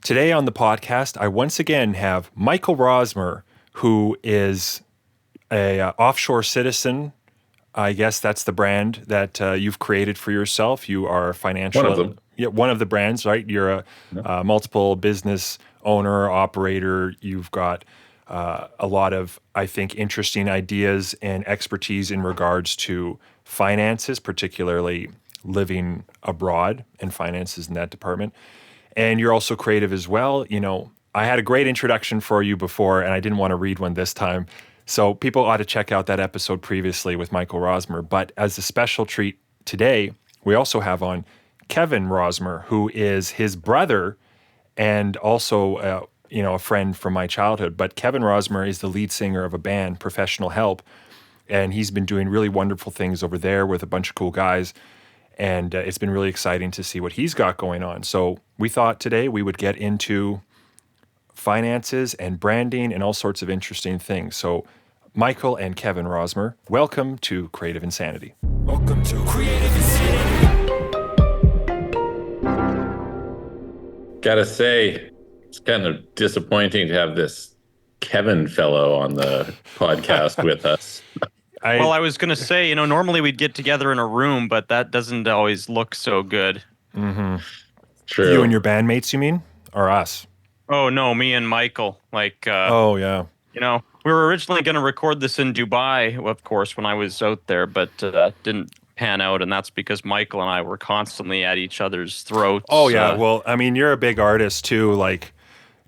Today on the podcast, I once again have Michael Rosmer, who is a offshore citizen. I guess that's the brand that you've created for yourself. You are a One financial, of them. yeah, one of the brands, right? You're a Yeah. multiple business owner, operator. You've got a lot of, I think, interesting ideas and expertise in regards to finances, particularly living abroad and finances in that department. And you're also creative as well. You know, I had a great introduction for you before, and I didn't want to read one this time. So people ought to check out that episode previously with Michael Rosmer. But as a special treat today, we also have on Kevin Rosmer, who is his brother and also, a friend from my childhood. But Kevin Rosmer is the lead singer of a band, Professional Help, and he's been doing really wonderful things over there with a bunch of cool guys. And it's been really exciting to see what he's got going on. So we thought today we would get into finances and branding and all sorts of interesting things. So Michael and Kevin Rosmer, welcome to Creative Insanity. Welcome to Creative Insanity. Gotta say, it's kind of disappointing to have this Kevin fellow on the podcast with us. Well, I was going to say, normally we'd get together in a room, but that doesn't always look so good. True. You and your bandmates, you mean? Or us? Oh, no, me and Michael. Oh, yeah. We were originally going to record this in Dubai, of course, when I was out there, but didn't pan out, and that's because Michael and I were constantly at each other's throats. Oh, yeah. Well, I mean, you're a big artist, too, like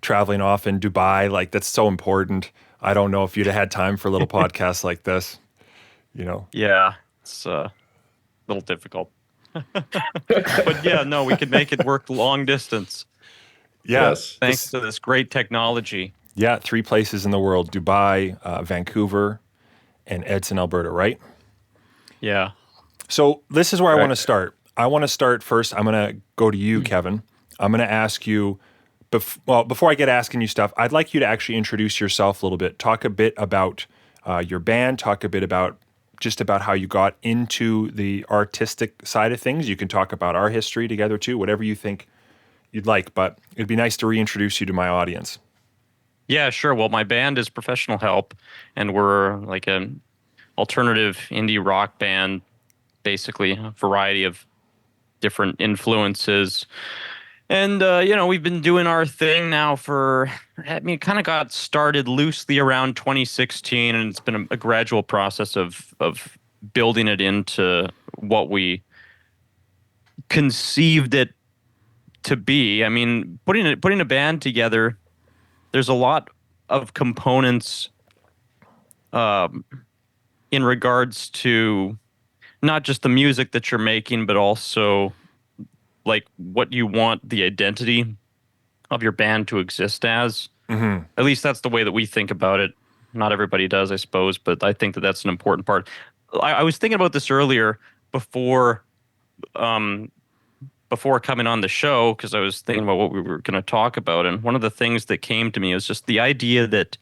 traveling off in Dubai. Like, that's so important. I don't know if you'd have had time for a little podcast like this. Yeah, it's a little difficult. But yeah, no, we could make it work long distance. Yeah. Yes. Thanks to this great technology. Yeah, 3 places in the world, Dubai, Vancouver, and Edson, Alberta, right? Yeah. So this is where I Right. want to start. I want to start first. I'm going to go to you, Kevin. I'm going to ask you, before I get asking you stuff, I'd like you to actually introduce yourself a little bit. Talk a bit about your band. Talk a bit about how you got into the artistic side of things. You can talk about our history together too, whatever you think you'd like, but it'd be nice to reintroduce you to my audience. Yeah, sure. Well, my band is Professional Help, and we're like an alternative indie rock band, basically a variety of different influences. And, we've been doing our thing now it kind of got started loosely around 2016, and it's been a gradual process of building it into what we conceived it to be. I mean, putting a band together, there's a lot of components in regards to not just the music that you're making, but also like what you want the identity of your band to exist as. Mm-hmm. At least that's the way that we think about it. Not everybody does, I suppose, but I think that that's an important part. I was thinking about this earlier before coming on the show, because I was thinking about what we were going to talk about, and one of the things that came to me was just the idea that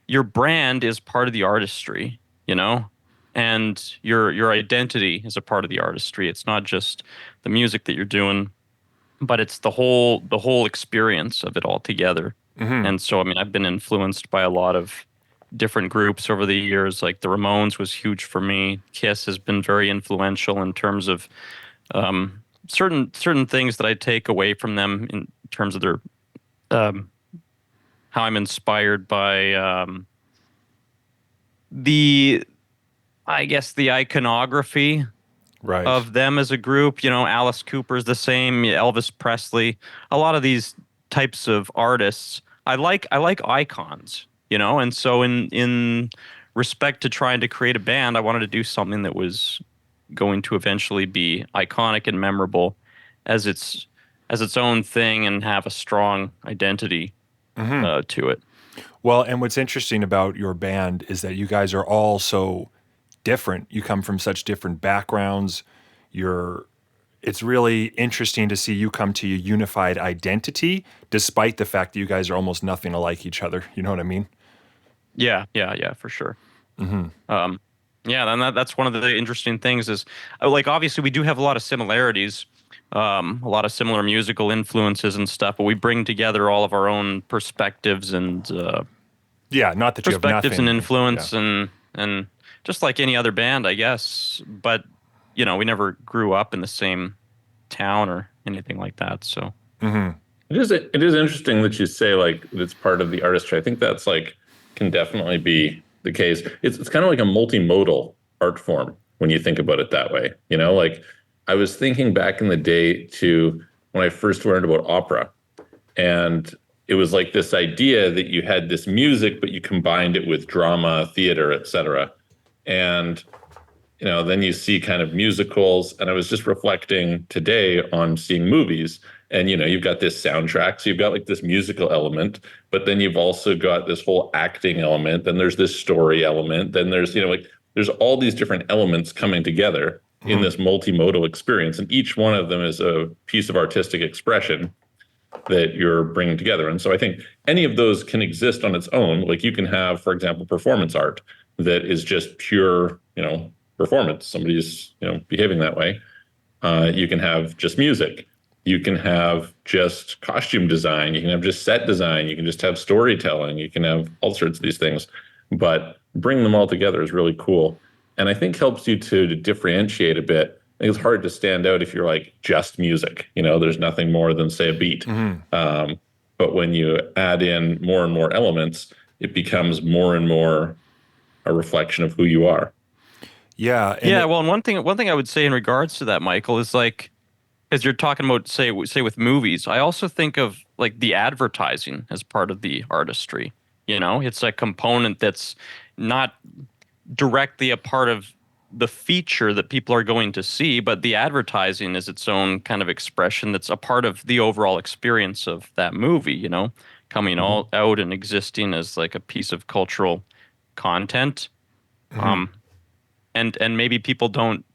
your brand is part of the artistry, and your identity is a part of the artistry. It's not just the music that you're doing, but it's the whole experience of it all together. Mm-hmm. And so, I mean, I've been influenced by a lot of different groups over the years. Like the Ramones was huge for me. Kiss has been very influential in terms of certain things that I take away from them in terms of their how I'm inspired by the iconography Right. of them as a group. Alice Cooper's the same, Elvis Presley, a lot of these types of artists. I like icons, and so in respect to trying to create a band, I wanted to do something that was going to eventually be iconic and memorable as its own thing and have a strong identity to it. Well, and what's interesting about your band is that you guys are all so different. You come from such different backgrounds. It's really interesting to see you come to a unified identity, despite the fact that you guys are almost nothing alike each other. You know what I mean? Yeah, for sure. Yeah, and that's one of the interesting things is, like, obviously we do have a lot of similarities, a lot of similar musical influences and stuff, but we bring together all of our own perspectives and Yeah, not that you have nothing. Yeah. influence and just like any other band, I guess. But we never grew up in the same town or anything like that. So It is interesting that you say like it's part of the artistry. I think that's like can definitely be the case. It's kind of like a multimodal art form when you think about it that way. Like I was thinking back in the day to when I first learned about opera, and it was like this idea that you had this music, but you combined it with drama, theater, etc. And then you see kind of musicals. And I was just reflecting today on seeing movies. And, you've got this soundtrack. So you've got like this musical element, but then you've also got this whole acting element. Then there's this story element. Then there's, like, there's all these different elements coming together in this multimodal experience. And each one of them is a piece of artistic expression that you're bringing together. And so I think any of those can exist on its own. Like you can have, for example, performance art that is just pure, performance. Somebody's, behaving that way. You can have just music. You can have just costume design. You can have just set design. You can just have storytelling. You can have all sorts of these things. But bring them all together is really cool. And I think helps you to differentiate a bit. I think it's hard to stand out if you're like just music. There's nothing more than, say, a beat. But when you add in more and more elements, it becomes more and more a reflection of who you are. Yeah. Yeah, well, and one thing I would say in regards to that, Michael, is like, as you're talking about, say with movies, I also think of like the advertising as part of the artistry. It's a component that's not directly a part of the feature that people are going to see, but the advertising is its own kind of expression that's a part of the overall experience of that movie, coming all out and existing as like a piece of cultural content. And maybe people don't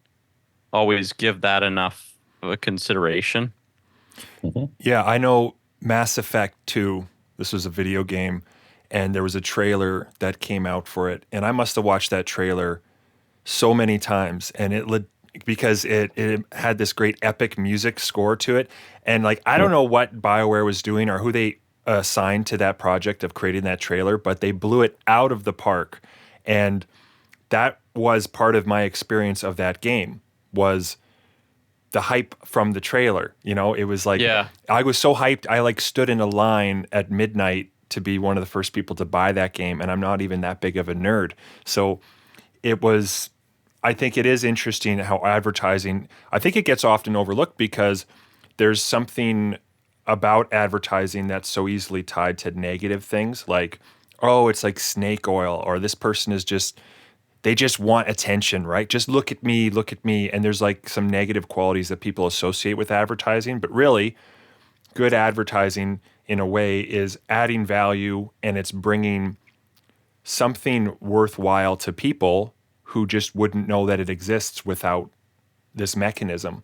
always give that enough of a consideration. Yeah, I know Mass Effect 2, this was a video game, and there was a trailer that came out for it. And I must have watched that trailer so many times, and because it had this great epic music score to it. And like, I don't know what BioWare was doing or who they assigned to that project of creating that trailer, but they blew it out of the park. And that was part of my experience of that game, was the hype from the trailer. It was like, I was so hyped. I like stood in a line at midnight to be one of the first people to buy that game. And I'm not even that big of a nerd. So I think it is interesting how advertising, I think it gets often overlooked because there's something about advertising that's so easily tied to negative things, like, oh, it's like snake oil, or this person is they just want attention, right? Just look at me. And there's like some negative qualities that people associate with advertising. But really, good advertising in a way is adding value, and it's bringing something worthwhile to people who just wouldn't know that it exists without this mechanism,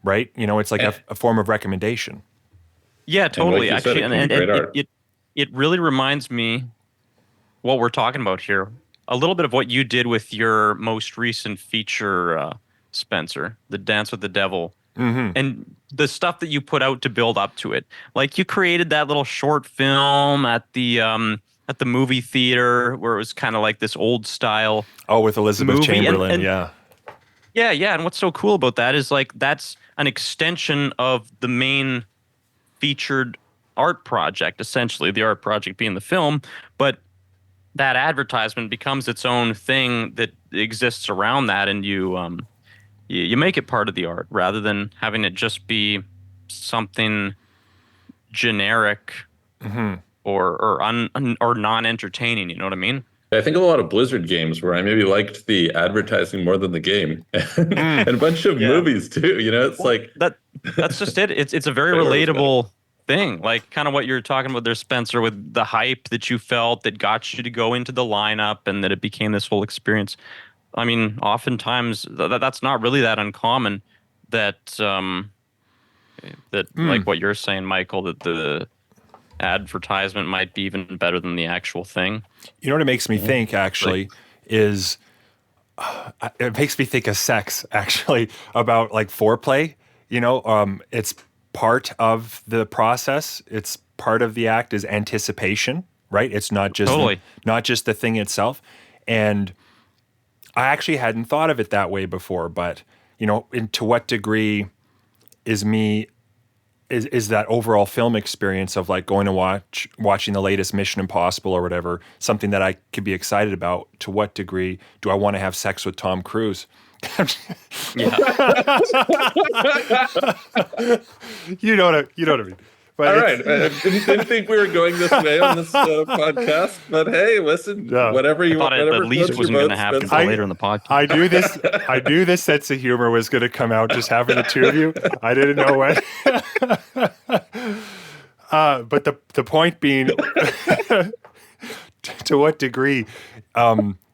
right? It's like a form of recommendation. Yeah, totally. Like Actually, said, it can be great art. It really reminds me what we're talking about here. A little bit of what you did with your most recent feature, Spencer, the Dance with the Devil, and the stuff that you put out to build up to it. Like you created that little short film at the movie theater where it was kind of like this old style. Oh, with Elizabeth movie. Chamberlain, Yeah. And what's so cool about that is like that's an extension of the main featured art project, essentially the art project being the film, but that advertisement becomes its own thing that exists around that, and you make it part of the art rather than having it just be something generic or non-entertaining. You know what I mean? I think a lot of Blizzard games where I maybe liked the advertising more than the game, and a bunch of movies too. It's like that's just it. It's a very relatable thing, like kind of what you're talking about there, Spencer, with the hype that you felt that got you to go into the lineup, and that it became this whole experience. I mean, oftentimes that's not really that uncommon. Like what you're saying, Michael, that the advertisement might be even better than the actual thing. You know what it makes me think, actually, is it makes me think of sex, actually, about like foreplay. It's part of the process. It's part of the act is anticipation, right? It's not just Totally. not just the thing itself. And I actually hadn't thought of it that way before, but to what degree is that overall film experience of like going to watching the latest Mission Impossible or whatever, something that I could be excited about? To what degree do I want to have sex with Tom Cruise? Yeah. You know what I mean. But All right. I didn't think we were going this way on this podcast, but hey, listen, Yeah. whatever you Thought want, it whatever at least floats wasn't your going to boat, happen Spencer. until later in the podcast. I knew this sense of humor was going to come out just having the two of you. I didn't know when. But the point being, to what degree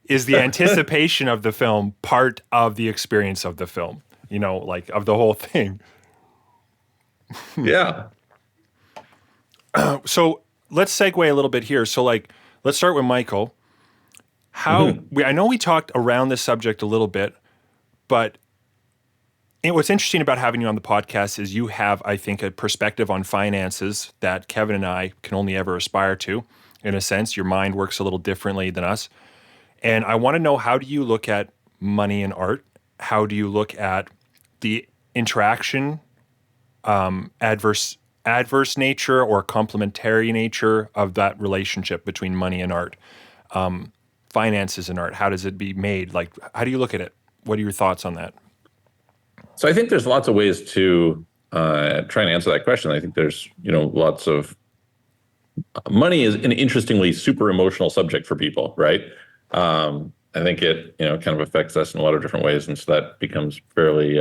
is the anticipation of the film part of the experience of the film? Like of the whole thing. Yeah. So let's segue a little bit here. So let's start with Michael. I know we talked around this subject a little bit, but what's interesting about having you on the podcast is you have, I think, a perspective on finances that Kevin and I can only ever aspire to. In a sense, your mind works a little differently than us. And I want to know, how do you look at money and art? How do you look at the interaction, adverse nature or complementary nature of that relationship between money and art, finances and art? How does it be made? Like, how do you look at it? What are your thoughts on that? So I think there's lots of ways to try and answer that question. I think there's, lots of money is an interestingly super emotional subject for people, right? I think it, kind of affects us in a lot of different ways. And so that becomes fairly,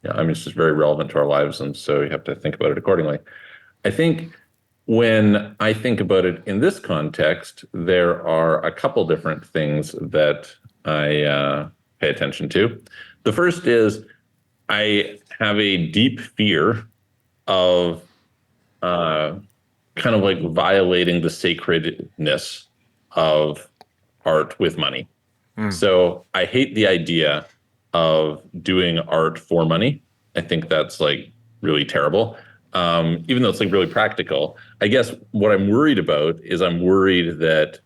it's just very relevant to our lives. And so you have to think about it accordingly. I think when I think about it in this context, there are a couple different things that I pay attention to. The first is I have a deep fear of kind of like violating the sacredness of art with money. So I hate the idea of doing art for money. I think that's like really terrible. Even though it's like really practical. I guess what I'm worried about is I'm worried that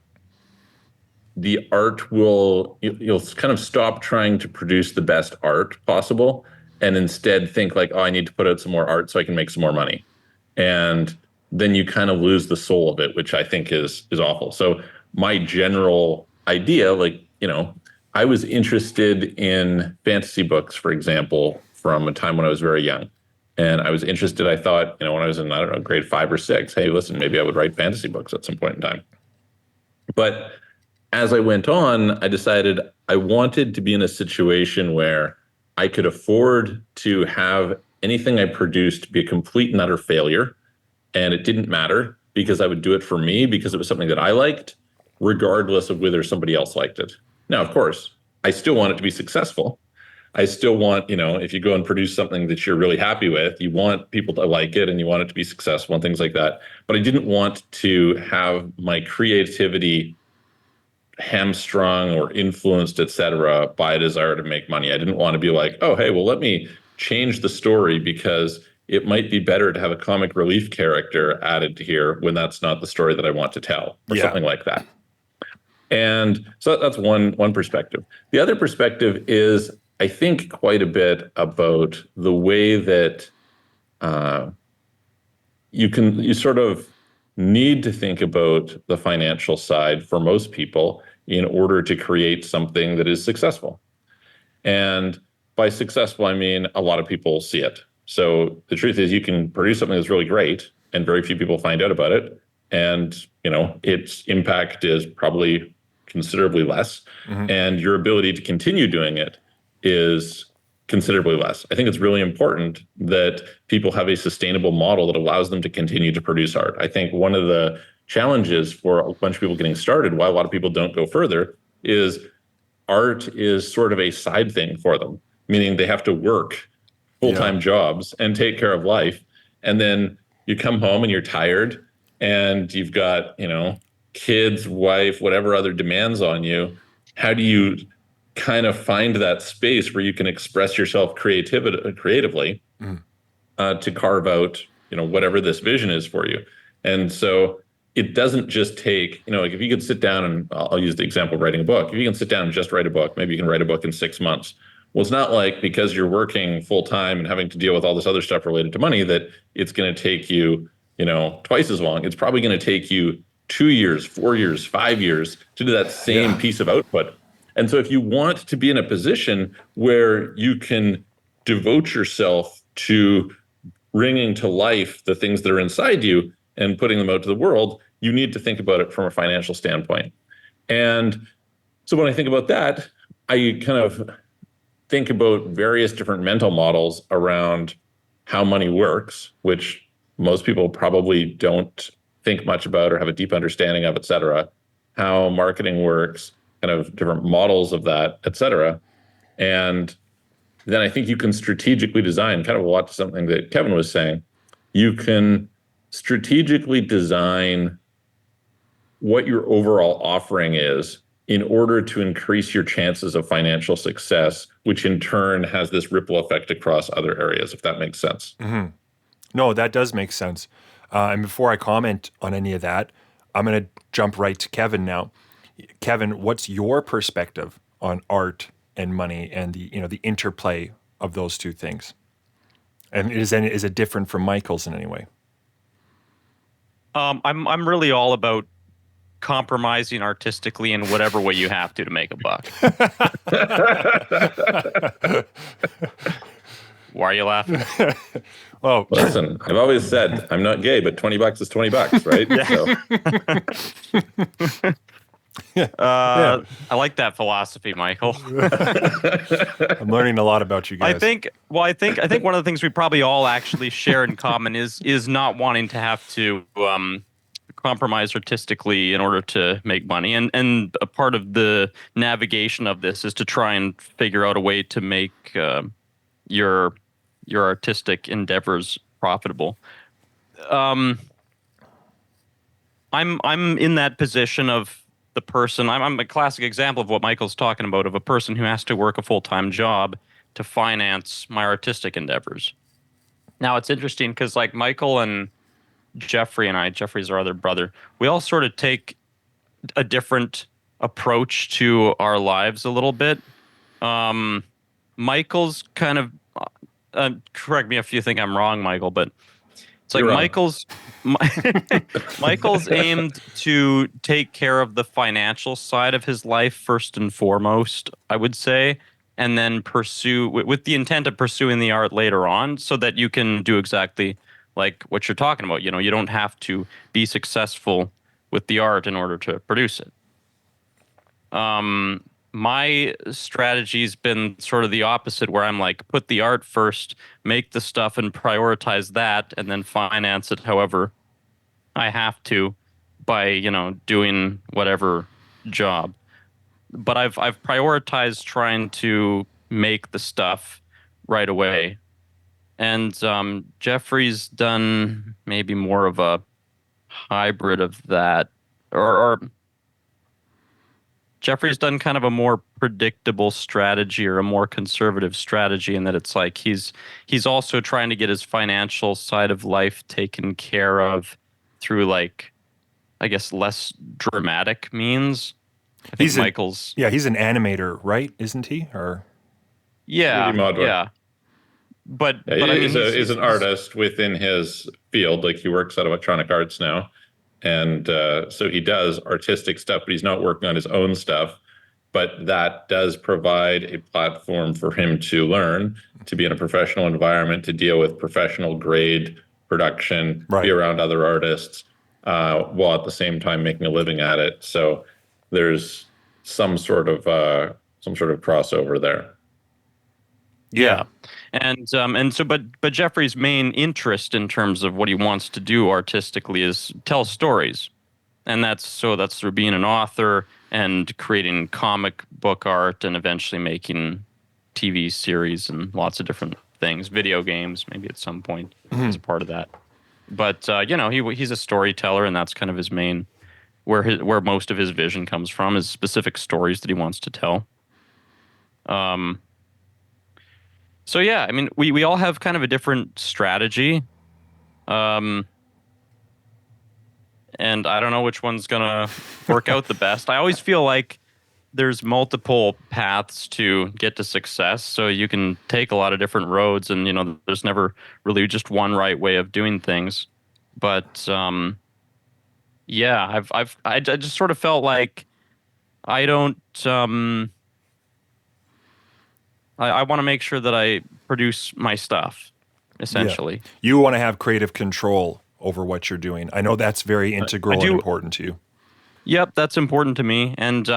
the art you'll kind of stop trying to produce the best art possible and instead think like, oh, I need to put out some more art so I can make some more money. And then you kind of lose the soul of it, which I think is awful. So my general idea, I was interested in fantasy books, for example, from a time when I was very young. And I was interested, I thought, when I was in, grade 5 or 6, hey, listen, maybe I would write fantasy books at some point in time. But as I went on, I decided I wanted to be in a situation where I could afford to have anything I produced be a complete and utter failure. And it didn't matter because I would do it for me because it was something that I liked, regardless of whether somebody else liked it. Now, of course, I still want it to be successful. I still want, if you go and produce something that you're really happy with, you want people to like it and you want it to be successful and things like that. But I didn't want to have my creativity hamstrung or influenced, et cetera, by a desire to make money. I didn't want to be like, oh, hey, well, let me change the story because it might be better to have a comic relief character added to here when that's not the story that I want to tell, or something like that. And so that's one perspective. The other perspective is, I think, quite a bit about the way that you sort of need to think about the financial side for most people in order to create something that is successful. And by successful, I mean a lot of people see it. So the truth is you can produce something that's really great and very few people find out about it. And, its impact is probably considerably less. And your ability to continue doing it is considerably less. I think it's really important that people have a sustainable model that allows them to continue to produce art. I think one of the challenges for a bunch of people getting started, why a lot of people don't go further, is art is sort of a side thing for them, meaning they have to work full-time jobs and take care of life. And then you come home and you're tired and you've got, kids, wife, whatever other demands on you. How do you kind of find that space where you can express yourself creatively to carve out, whatever this vision is for you. And so it doesn't just take, like if you could sit down and I'll use the example of writing a book. If you can sit down and just write a book, maybe you can write a book in 6 months. Well, it's not like because you're working full time and having to deal with all this other stuff related to money that it's going to take you, twice as long. It's probably going to take you 2 years, 4 years, 5 years to do that same piece of output. And so if you want to be in a position where you can devote yourself to bringing to life the things that are inside you and putting them out to the world, you need to think about it from a financial standpoint. And so when I think about that, I kind of think about various different mental models around how money works, which most people probably don't think much about or have a deep understanding of, et cetera, how marketing works, kind of different models of that, et cetera. And then I think you can strategically design, kind of a lot to something that Kevin was saying. You can strategically design what your overall offering is in order to increase your chances of financial success, which in turn has this ripple effect across other areas, if that makes sense. Mm-hmm. No, that does make sense. And before I comment on any of that, I'm going to jump right to Kevin now. Kevin, what's your perspective on art and money and the interplay of those two things? And is it different from Michael's in any way? I'm really all about compromising artistically in whatever way you have to make a buck. Why are you laughing? Oh, listen, I've always said I'm not gay, but $20 is $20, right? So. I like that philosophy, Michael. I'm learning a lot about you guys. I think one of the things we probably all actually share in common is not wanting to have to compromise artistically in order to make money. And a part of the navigation of this is to try and figure out a way to make your artistic endeavors profitable. I'm in that position of the person. I'm a classic example of what Michael's talking about, of a person who has to work a full-time job to finance my artistic endeavors. Now it's interesting because like Michael and Jeffrey's our other brother, we all sort of take a different approach to our lives a little bit. Michael's kind of correct me if you think I'm wrong, Michael, but it's like Michael's aimed to take care of the financial side of his life first and foremost, I would say, and then pursue with the intent of pursuing the art later on, so that you can do exactly like what you're talking about. You don't have to be successful with the art in order to produce it. My strategy's been sort of the opposite, where I'm like, put the art first, make the stuff and prioritize that, and then finance it however I have to by, doing whatever job. But I've prioritized trying to make the stuff right away. And Jeffrey's done maybe more of a hybrid of that, or Jeffrey's done kind of a more predictable strategy or a more conservative strategy, in that it's like he's also trying to get his financial side of life taken care of through, like, I guess, less dramatic means. I think Michael's he's an animator, right? Isn't he? Or yeah. But he's an artist within his field. Like, he works at Electronic Arts now. And so he does artistic stuff, but he's not working on his own stuff. But that does provide a platform for him to learn, to be in a professional environment, to deal with professional grade production, be around other artists, while at the same time making a living at it. So there's some sort of crossover there. Yeah. And so but Jeffrey's main interest in terms of what he wants to do artistically is tell stories. And that's through being an author and creating comic book art and eventually making TV series and lots of different things, video games maybe at some point as a part of that. But he's a storyteller, and that's kind of his main where most of his vision comes from, is specific stories that he wants to tell. So yeah, I mean, we all have kind of a different strategy. Um, and I don't know which one's gonna work out the best. I always feel like there's multiple paths to get to success, so you can take a lot of different roads, and there's never really just one right way of doing things. But yeah, I just sort of felt like I don't I want to make sure that I produce my stuff, Yeah. essentially. You want to have creative control over what you're doing. I know that's very I integral and do. important to you. Yep, that's important to me. And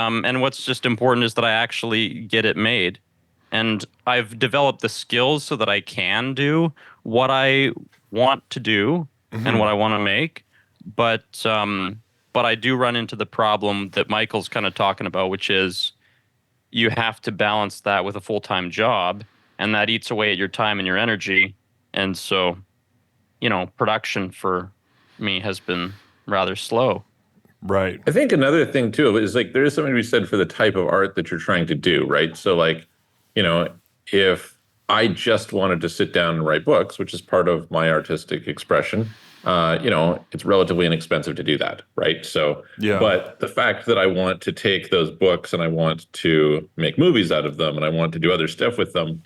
what's just important is that I actually get it made. And I've developed the skills so that I can do what I want to do and what I want to make. But I do run into the problem that Michael's kind of talking about, which is you have to balance that with a full-time job, and that eats away at your time and your energy. And so, production for me has been rather slow. Right. I think another thing too is like there is something to be said for the type of art that you're trying to do, right? So like, you know, if I just wanted to sit down and write books, which is part of my artistic expression, it's relatively inexpensive to do that, right? So, Yeah. but the fact that I want to take those books and I want to make movies out of them and I want to do other stuff with them,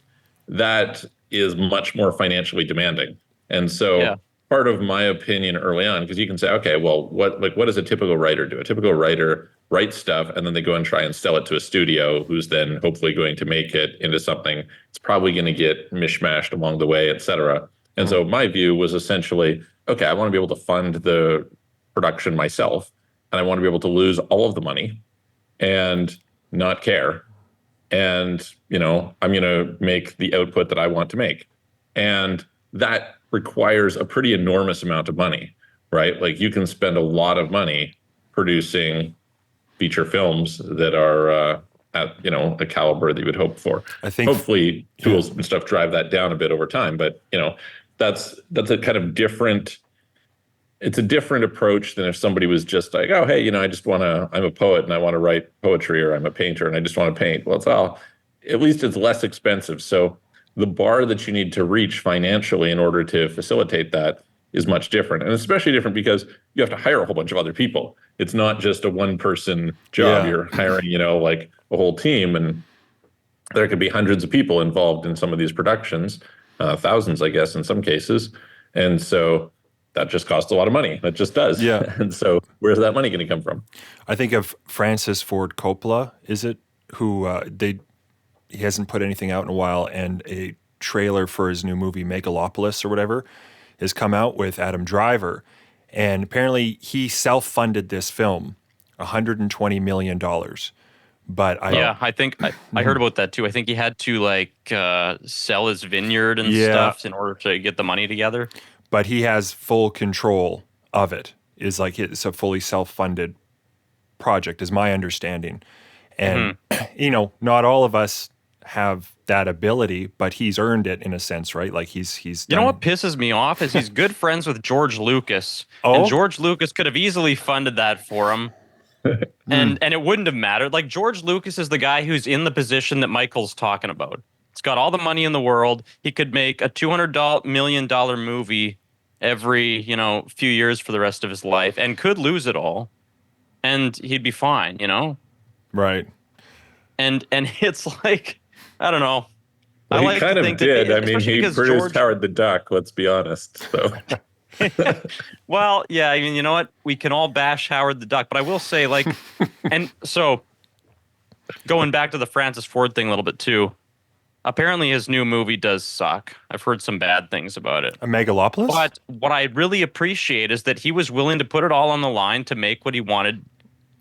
that is much more financially demanding. And Yeah. so part of my opinion early on, because you can say, okay, well, what does a typical writer do? A typical writer writes stuff and then they go and try and sell it to a studio who's then hopefully going to make it into something. It's probably going to get mishmashed along the way, et cetera. And so my view was essentially, okay, I want to be able to fund the production myself and I want to be able to lose all of the money and not care. And, I'm going to make the output that I want to make. And that requires a pretty enormous amount of money, right? Like you can spend a lot of money producing feature films that are at a caliber that you would hope for. I think Hopefully tools and stuff drive that down a bit over time, but that's a kind of different. It's a different approach than if somebody was just like, oh, hey, I'm a poet and I want to write poetry, or I'm a painter and I just want to paint. Well, at least it's less expensive. So the bar that you need to reach financially in order to facilitate that is much different. And especially different because you have to hire a whole bunch of other people. It's not just a one person job. Yeah. You're hiring, like a whole team, and there could be hundreds of people involved in some of these productions, thousands, I guess, in some cases. And so that just costs a lot of money. That just does. Yeah. And so where's that money going to come from? I think of Francis Ford Coppola, is it, who he hasn't put anything out in a while, and a trailer for his new movie Megalopolis or whatever has come out with Adam Driver, and apparently he self-funded this film, $120 million. But I think I heard about that too. I think he had to sell his vineyard and Yeah. stuff in order to get the money together. but he has full control of it. It's like it's a fully self-funded project, is my understanding. And not all of us have that ability, but he's earned it in a sense, right? Like he's You know done- what pisses me off is he's good friends with George Lucas, Oh? and George Lucas could have easily funded that for him, and it wouldn't have mattered. Like George Lucas is the guy who's in the position that Michael's talking about. He's got all the money in the world. He could make a $200 million movie every few years for the rest of his life, and could lose it all, and he'd be fine. Right. And it's like, I don't know. Well, I he like to kind of think that did. I mean, especially he because produced George- Howard the Duck, let's be honest. So Well, yeah, I mean, you know what? We can all bash Howard the Duck, but I will say, and so going back to the Francis Ford thing a little bit too, apparently his new movie does suck. I've heard some bad things about it. A Megalopolis? But what I really appreciate is that he was willing to put it all on the line to make what he wanted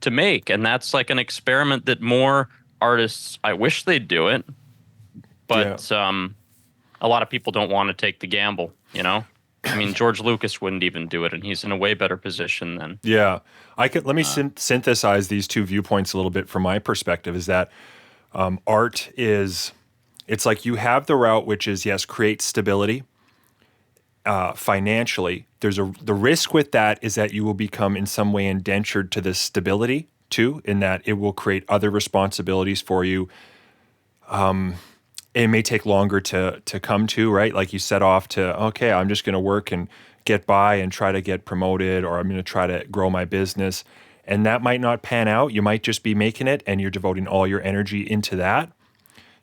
to make. And that's like an experiment that more artists, I wish they'd do it. But a lot of people don't want to take the gamble, I mean, George Lucas wouldn't even do it, and he's in a way better position than. Yeah. Let me synthesize these two viewpoints a little bit from my perspective, is that art is, it's like you have the route, which is, yes, create stability financially. The risk with that is that you will become in some way indentured to this stability too, in that it will create other responsibilities for you it may take longer to come to, right? Like you set off to, okay, I'm just going to work and get by and try to get promoted, or I'm going to try to grow my business. And that might not pan out. You might just be making it and you're devoting all your energy into that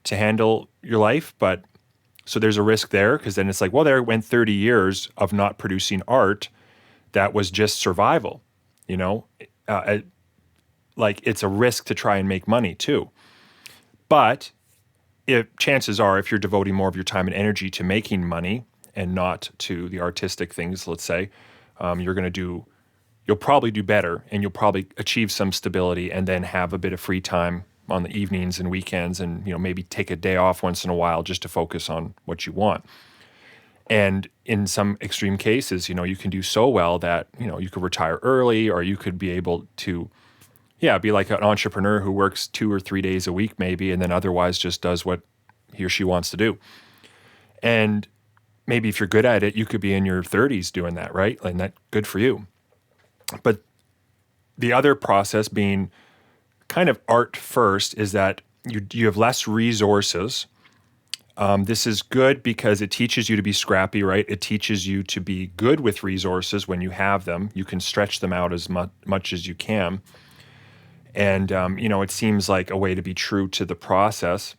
to handle your life. But so there's a risk there, because then it's like, well, there went 30 years of not producing art that was just survival, you know? Like it's a risk to try and make money too. But if chances are, if you're devoting more of your time and energy to making money and not to the artistic things, let's say, you'll probably do better, and you'll probably achieve some stability, and then have a bit of free time on the evenings and weekends, and maybe take a day off once in a while just to focus on what you want. And in some extreme cases, you can do so well that you could retire early, or you could be able to be like an entrepreneur who works 2 or 3 days a week maybe, and then otherwise just does what he or she wants to do. And maybe if you're good at it, you could be in your 30s doing that, right? And that's good for you. But the other process, being kind of art first, is that you have less resources. This is good because it teaches you to be scrappy, right? It teaches you to be good with resources when you have them. You can stretch them out as much as you can. And, it seems like a way to be true to the process.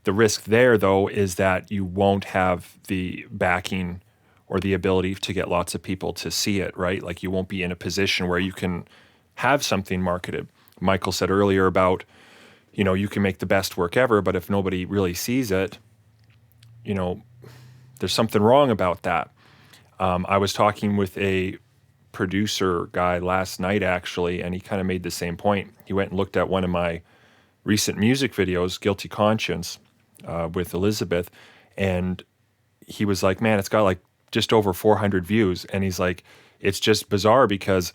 The risk there, though, is that you won't have the backing or the ability to get lots of people to see it, right? Like you won't be in a position where you can have something marketed. Michael said earlier about, you can make the best work ever, but if nobody really sees it, there's something wrong about that. I was talking with a producer guy last night, actually, and he kind of made the same point. He went and looked at one of my recent music videos, Guilty Conscience, with Elizabeth, and he was like, man, it's got like just over 400 views. And he's like, it's just bizarre, because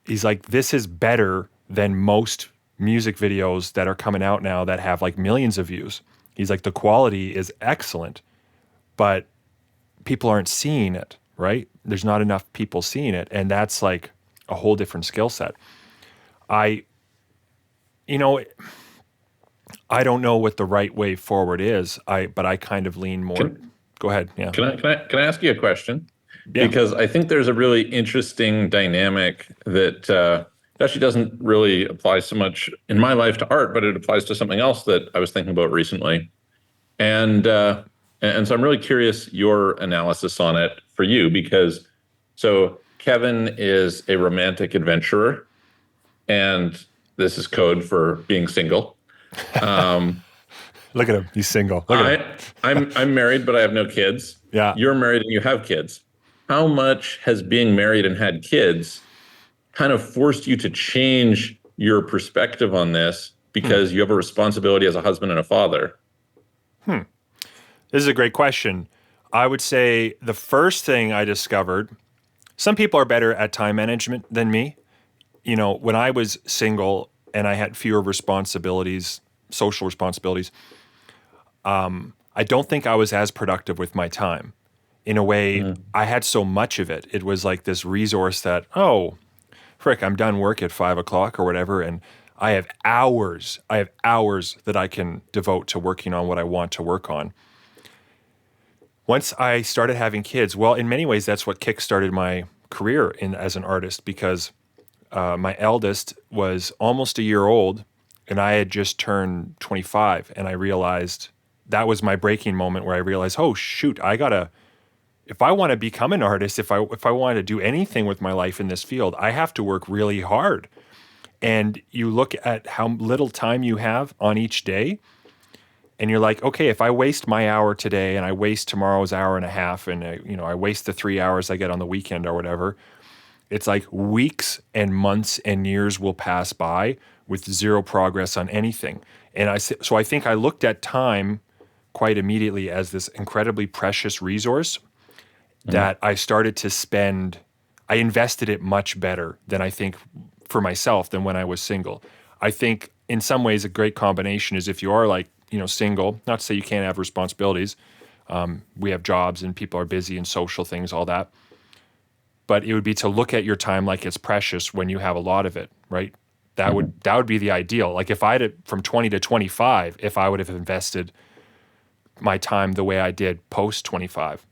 he's like, this is better than most music videos that are coming out now that have like millions of views. He's like, the quality is excellent, but people aren't seeing it, right? There's not enough people seeing it. And that's like a whole different skill set. I don't know what the right way forward is. But I kind of lean more. Go ahead. Yeah. Can I ask you a question? Yeah. Because I think there's a really interesting dynamic that actually doesn't really apply so much in my life to art, but it applies to something else that I was thinking about recently. And so I'm really curious your analysis on it for you, because so Kevin is a romantic adventurer, and this is code for being single. Look at him. He's single. Look at him. I'm married, but I have no kids. Yeah. You're married and you have kids. How much has being married and had kids kind of forced you to change your perspective on this, because you have a responsibility as a husband and a father? This is a great question. I would say the first thing I discovered, some people are better at time management than me. When I was single and I had fewer responsibilities, social responsibilities, I don't think I was as productive with my time. In a way, I had so much of it. It was like this resource that, oh, frick, I'm done work at 5 o'clock or whatever, and I have hours that I can devote to working on what I want to work on. Once I started having kids, well, in many ways, that's what kickstarted my career as an artist, because my eldest was almost a year old, and I had just turned 25, and I realized that was my breaking moment where I realized, oh, shoot, if I want to become an artist, if I want to do anything with my life in this field, I have to work really hard. And you look at how little time you have on each day, and you're like, okay, if I waste my hour today and I waste tomorrow's hour and a half, and I waste the 3 hours I get on the weekend or whatever, it's like weeks and months and years will pass by with zero progress on anything. And so I think I looked at time quite immediately as this incredibly precious resource that I started to spend. I invested it much better than I think for myself than when I was single. I think in some ways a great combination is if you are like, single, not to say you can't have responsibilities. We have jobs and people are busy and social things, all that. But it would be to look at your time like it's precious when you have a lot of it, right? That would be the ideal. Like if I had from 20 to 25, if I would have invested my time the way I did post 25,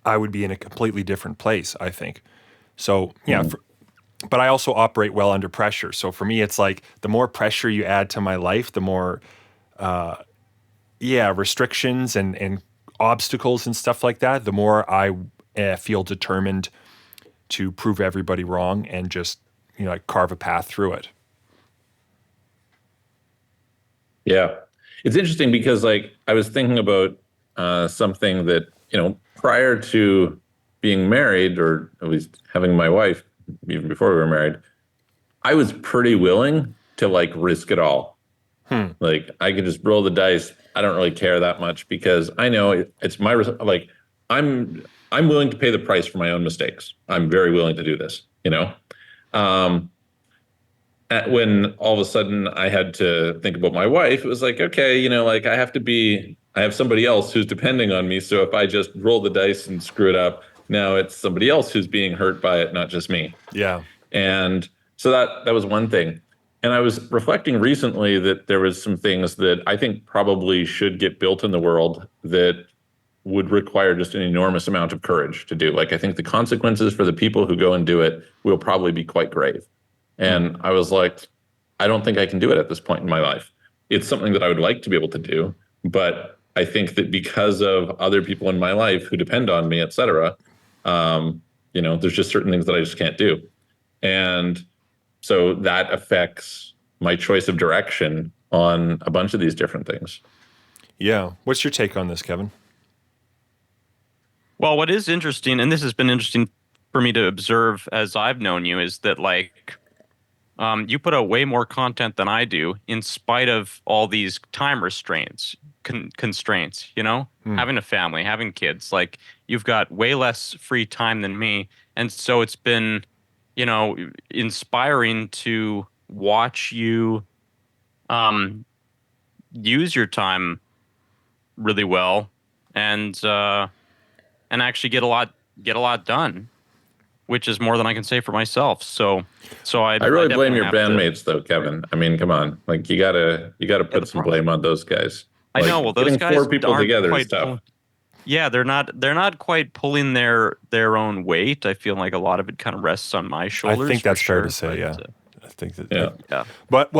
I would be in a completely different place, I think. So, yeah, but I also operate well under pressure. So for me, it's like the more pressure you add to my life, the more, restrictions and obstacles and stuff like that, the more I feel determined to prove everybody wrong and just, like carve a path through it. Yeah. It's interesting because like I was thinking about something that, prior to being married, or at least having my wife, even before we were married, I was pretty willing to like risk it all. Like I could just roll the dice. I don't really care that much because I know it's my like I'm willing to pay the price for my own mistakes. I'm very willing to do this. Um, when all of a sudden I had to think about my wife, it was like, okay, like I have somebody else who's depending on me. So if I just roll the dice and screw it up, now it's somebody else who's being hurt by it, not just me. Yeah. And so that was one thing. And I was reflecting recently that there was some things that I think probably should get built in the world that would require just an enormous amount of courage to do. Like I think the consequences for the people who go and do it will probably be quite grave. And I was like, I don't think I can do it at this point in my life. It's something that I would like to be able to do, but I think that because of other people in my life who depend on me, et cetera, there's just certain things that I just can't do. And so that affects my choice of direction on a bunch of these different things. Yeah. What's your take on this, Kevin? Well, what is interesting, and this has been interesting for me to observe as I've known you, is that like you put out way more content than I do, in spite of all these time restraints, constraints. Having a family, having kids, like you've got way less free time than me, and so it's been, inspiring to watch you use your time really well, and actually get a lot done, which is more than I can say for myself. So I really blame definitely your have to. bandmates though, Kevin. I mean, come on, like you gotta put some blame on those guys. I Like know. Well, those getting guys four people aren't together is quite. tough. Yeah, they're not quite pulling their own weight. I feel like a lot of it kind of rests on my I shoulders. think that's for fair sure, to say, but, yeah. I think that, Yeah. yeah. But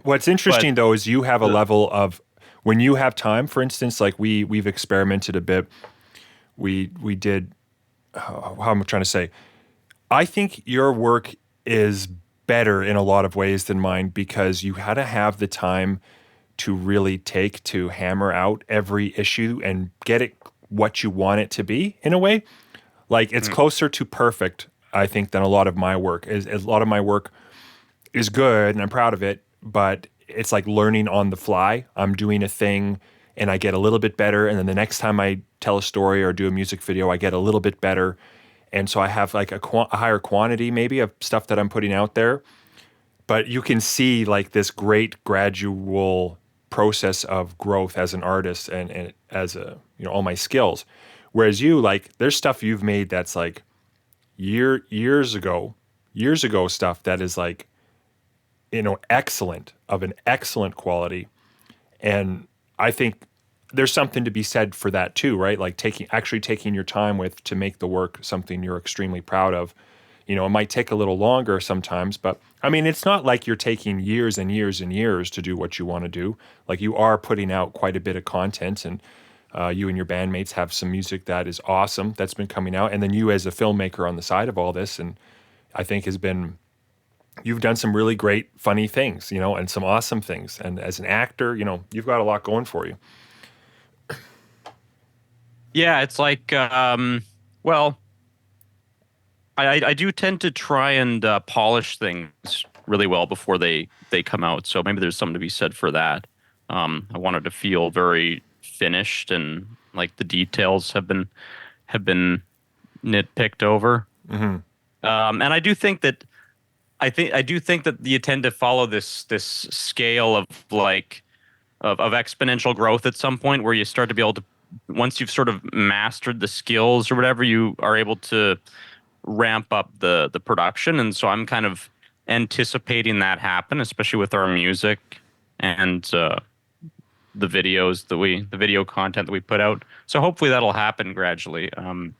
what's interesting though is you have a level of when you have time. For instance, like we've experimented a bit. We did. How am I trying to say? I think your work is better in a lot of ways than mine because you had to have the time to really take to hammer out every issue and get it what you want it to be in a way. Like it's closer to perfect, I think, than a lot of my work. A lot of my work is good and I'm proud of it, but it's like learning on the fly. I'm doing a thing and I get a little bit better, and then the next time I tell a story or do a music video, I get a little bit better. And so I have like a higher quantity maybe of stuff that I'm putting out there. But you can see like this great gradual process of growth as an artist and as all my skills. Whereas you, like, there's stuff you've made that's like years ago stuff that is like, excellent, of an excellent quality. And I think there's something to be said for that too, right? Like taking your time with to make the work something you're extremely proud of. It might take a little longer sometimes, but I mean, it's not like you're taking years and years and years to do what you want to do. Like you are putting out quite a bit of content, and you and your bandmates have some music that is awesome that's been coming out. And then you as a filmmaker on the side of all this, and I think you've done some really great, funny things, and some awesome things. And as an actor, you've got a lot going for you. Yeah, it's like, well, I do tend to try and polish things really well before they come out. So maybe there's something to be said for that. I wanted to feel very finished, and like the details have been nitpicked over. And I do think that you tend to follow this scale of like of exponential growth at some point, where you start to be able to, once you've sort of mastered the skills or whatever, you are able to ramp up the production. And so I'm kind of anticipating that happen, especially with our music and the video content that we put out. So hopefully that'll happen gradually. Well,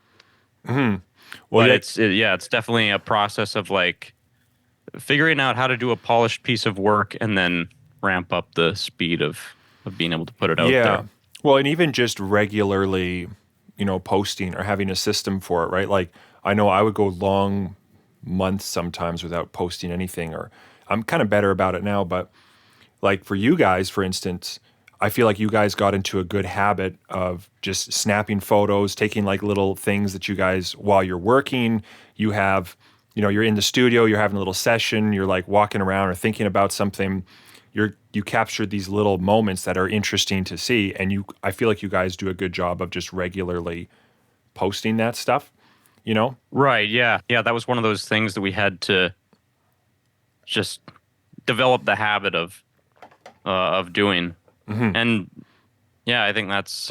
But yeah, it's definitely a process of like figuring out how to do a polished piece of work and then ramp up the speed of being able to put it out yeah. there. Well, and even just regularly, posting or having a system for it, right? Like I know I would go long months sometimes without posting anything, or I'm kind of better about it now, but like for you guys, for instance, I feel like you guys got into a good habit of just snapping photos, taking like little things that you guys, while you're working, you have, you're in the studio, you're having a little session, you're like walking around or thinking about something. You captured these little moments that are interesting to see, and I feel like you guys do a good job of just regularly posting that stuff, Right. Yeah. Yeah. That was one of those things that we had to just develop the habit of doing. And yeah, I think that's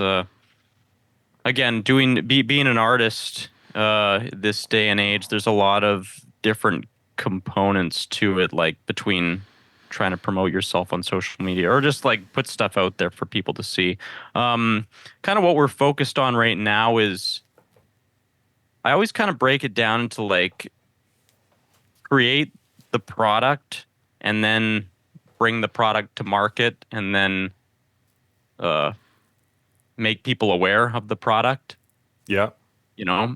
again being an artist this day and age. There's a lot of different components to it, like between trying to promote yourself on social media or just like put stuff out there for people to see. Kind of what we're focused on right now is I always kind of break it down into like create the product and then bring the product to market and then make people aware of the product, Yeah. you know?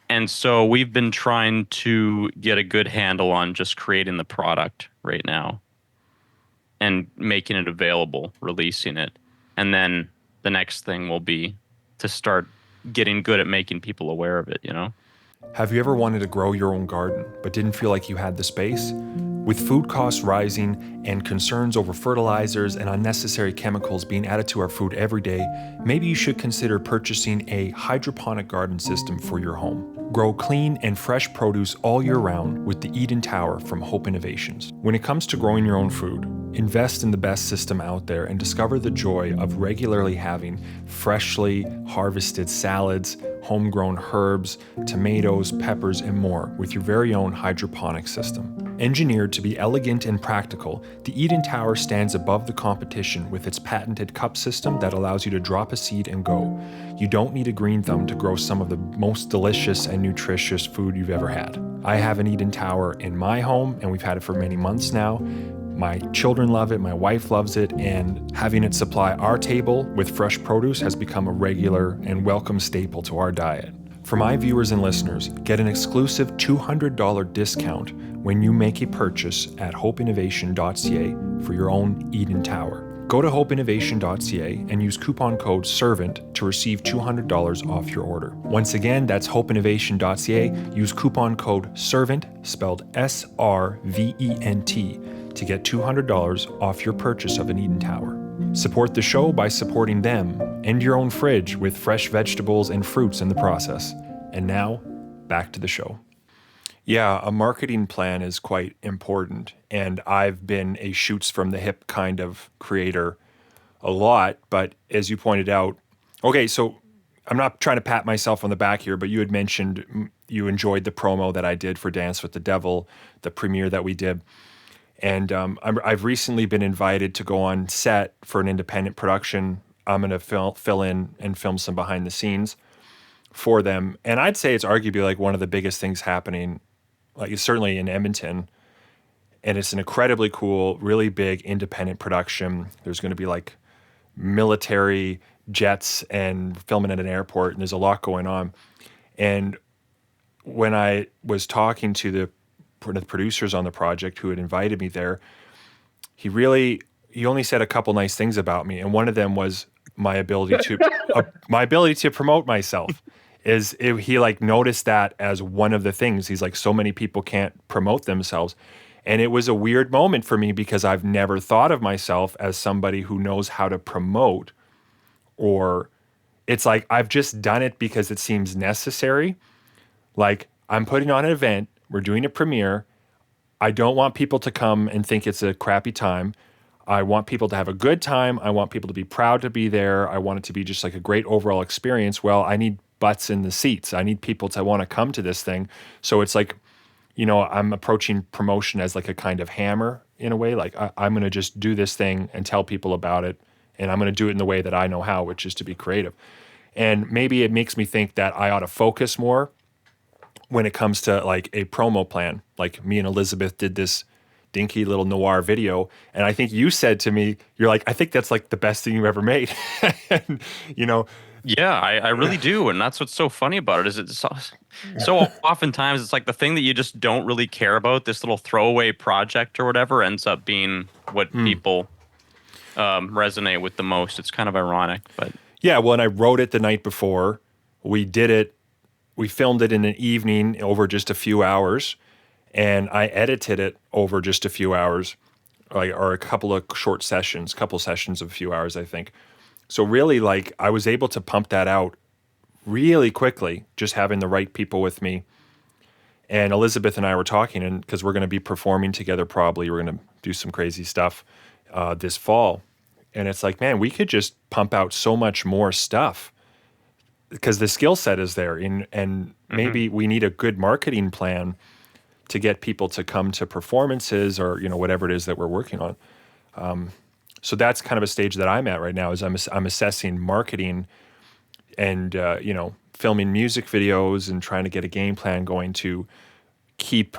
And so we've been trying to get a good handle on just creating the product right now and making it available, releasing it. And then the next thing will be to start getting good at making people aware of it. Have you ever wanted to grow your own garden but didn't feel like you had the space? With food costs rising and concerns over fertilizers and unnecessary chemicals being added to our food every day, maybe you should consider purchasing a hydroponic garden system for your home. Grow clean and fresh produce all year round with the Eden Tower from Hope Innovations. When it comes to growing your own food, invest in the best system out there and discover the joy of regularly having freshly harvested salads, homegrown herbs, tomatoes, peppers, and more with your very own hydroponic system. Engineered to be elegant and practical, the Eden Tower stands above the competition with its patented cup system that allows you to drop a seed and go. You don't need a green thumb to grow some of the most delicious and nutritious food you've ever had. I have an Eden Tower in my home, and we've had it for many months now. My children love it, my wife loves it, and having it supply our table with fresh produce has become a regular and welcome staple to our diet. For my viewers and listeners, get an exclusive $200 discount when you make a purchase at hopeinnovation.ca for your own Eden Tower. Go to hopeinnovation.ca and use coupon code SERVANT to receive $200 off your order. Once again, that's hopeinnovation.ca. Use coupon code SERVANT, spelled SRVENT, to get $200 off your purchase of an Eden Tower. Support the show by supporting them and your own fridge with fresh vegetables and fruits in the process. And now, back to the show. Yeah, a marketing plan is quite important. And I've been a shoots from the hip kind of creator a lot. But as you pointed out, okay, so I'm not trying to pat myself on the back here, but you had mentioned you enjoyed the promo that I did for Dance with the Devil, the premiere that we did. And I've recently been invited to go on set for an independent production. I'm going to fill in and film some behind the scenes for them. And I'd say it's arguably like one of the biggest things happening, like certainly in Edmonton. And it's an incredibly cool, really big independent production. There's going to be like military jets and filming at an airport, and there's a lot going on. And when I was talking to the producers on the project who had invited me there, he only said a couple nice things about me, and one of them was my ability to promote myself. He like noticed that as one of the things. He's like, so many people can't promote themselves. And it was a weird moment for me because I've never thought of myself as somebody who knows how to promote, or it's like I've just done it because it seems necessary. Like, I'm putting on an event, we're doing a premiere. I don't want people to come and think it's a crappy time. I want people to have a good time. I want people to be proud to be there. I want it to be just like a great overall experience. Well, I need butts in the seats. I need people to want to come to this thing. So it's like I'm approaching promotion as like a kind of hammer in a way. Like I'm going to just do this thing and tell people about it. And I'm going to do it in the way that I know how, which is to be creative. And maybe it makes me think that I ought to focus more when it comes to like a promo plan. Like me and Elizabeth did this dinky little noir video. And I think you said to me, you're like, I think that's like the best thing you ever made. And, you know, Yeah, I really do, and that's what's so funny about it is it's so oftentimes it's like the thing that you just don't really care about, this little throwaway project or whatever, ends up being what people resonate with the most. It's kind of ironic, but yeah, well, and I wrote it the night before. We did it. We filmed it in an evening over just a few hours, and I edited it over just a few hours, like or a couple of short sessions, couple sessions of a few hours, I think. So really, like I was able to pump that out really quickly, just having the right people with me. And Elizabeth and I were talking, and because we're going to be performing together, probably we're going to do some crazy stuff this fall. And it's like, man, we could just pump out so much more stuff because the skill set is there. And maybe we need a good marketing plan to get people to come to performances or, whatever it is that we're working on. So that's kind of a stage that I'm at right now is I'm assessing marketing and, filming music videos and trying to get a game plan going to keep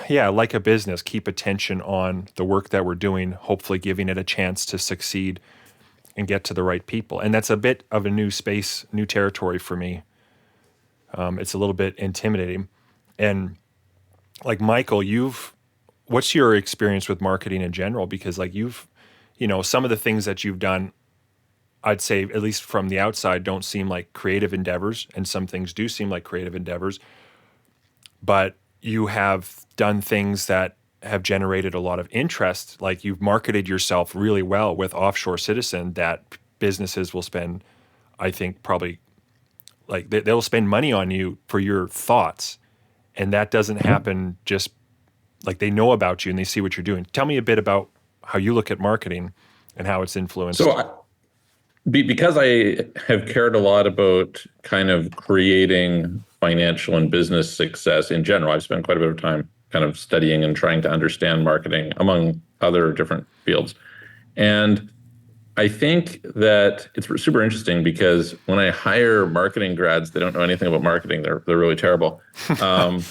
like a business, keep attention on the work that we're doing, hopefully giving it a chance to succeed and get to the right people. And that's a bit of a new space, new territory for me. It's a little bit intimidating. And like Michael, what's your experience with marketing in general? Because like some of the things that you've done, I'd say, at least from the outside, don't seem like creative endeavors, and some things do seem like creative endeavors. But you have done things that have generated a lot of interest. Like you've marketed yourself really well with Offshore Citizen that businesses will spend, I think, probably like they'll spend money on you for your thoughts. And that doesn't happen just like they know about you and they see what you're doing. Tell me a bit about how you look at marketing and how it's influenced. Because I have cared a lot about kind of creating financial and business success in general, I've spent quite a bit of time kind of studying and trying to understand marketing among other different fields. And I think that it's super interesting because when I hire marketing grads, they don't know anything about marketing. They're really terrible. So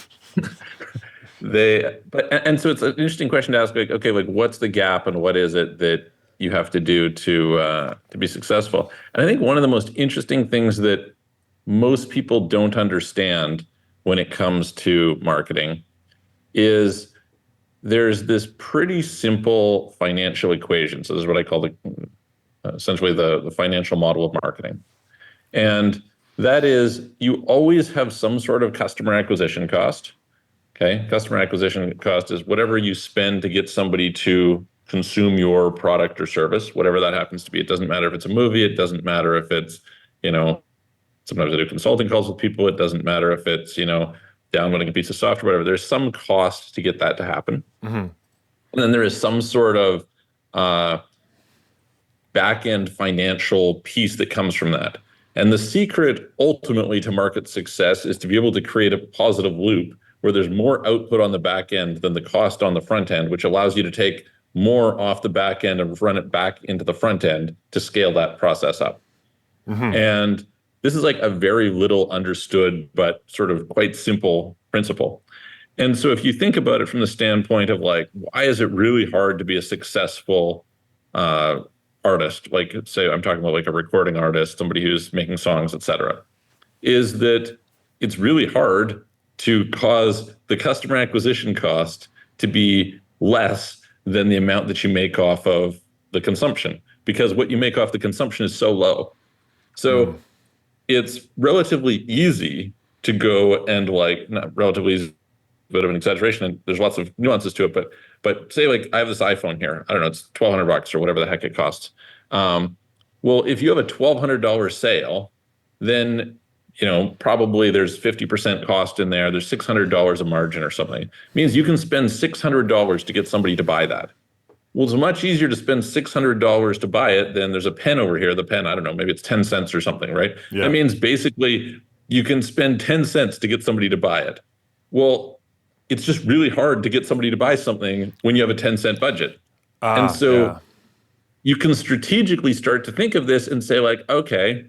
it's an interesting question to ask, like, okay, like what's the gap and what is it that you have to do to be successful? And I think one of the most interesting things that most people don't understand when it comes to marketing is there's this pretty simple financial equation. So this is what I call essentially the financial model of marketing. And that is you always have some sort of customer acquisition cost. Okay. Customer acquisition cost is whatever you spend to get somebody to consume your product or service, whatever that happens to be. It doesn't matter if it's a movie. It doesn't matter if it's, sometimes I do consulting calls with people. It doesn't matter if it's, downloading a piece of software, whatever. There's some cost to get that to happen. Mm-hmm. And then there is some sort of back-end financial piece that comes from that. And the secret ultimately to market success is to be able to create a positive loop where there's more output on the back end than the cost on the front end, which allows you to take more off the back end and run it back into the front end to scale that process up. Mm-hmm. And this is like a very little understood, but sort of quite simple principle. And so if you think about it from the standpoint of like, why is it really hard to be a successful artist? Like, say, I'm talking about like a recording artist, somebody who's making songs, et cetera, is that it's really hard to cause the customer acquisition cost to be less than the amount that you make off of the consumption, because what you make off the consumption is so low. So it's relatively easy to go and like, not relatively easy, a bit of an exaggeration, and there's lots of nuances to it, but say like I have this iPhone here, I don't know, it's $1,200 or whatever the heck it costs. Well, if you have a $1,200 sale, then probably there's 50% cost in there. There's $600 a margin or something. It means you can spend $600 to get somebody to buy that. Well, it's much easier to spend $600 to buy it than there's a pen over here. The pen, I don't know, maybe it's 10 cents or something, right? Yeah. That means basically you can spend 10 cents to get somebody to buy it. Well, it's just really hard to get somebody to buy something when you have a 10-cent budget. And so Yeah. you can strategically start to think of this and say like, okay,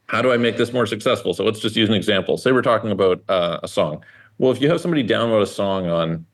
how do I make this more successful? So let's just use an example. Say we're talking about a song. Well, if you have somebody download a song on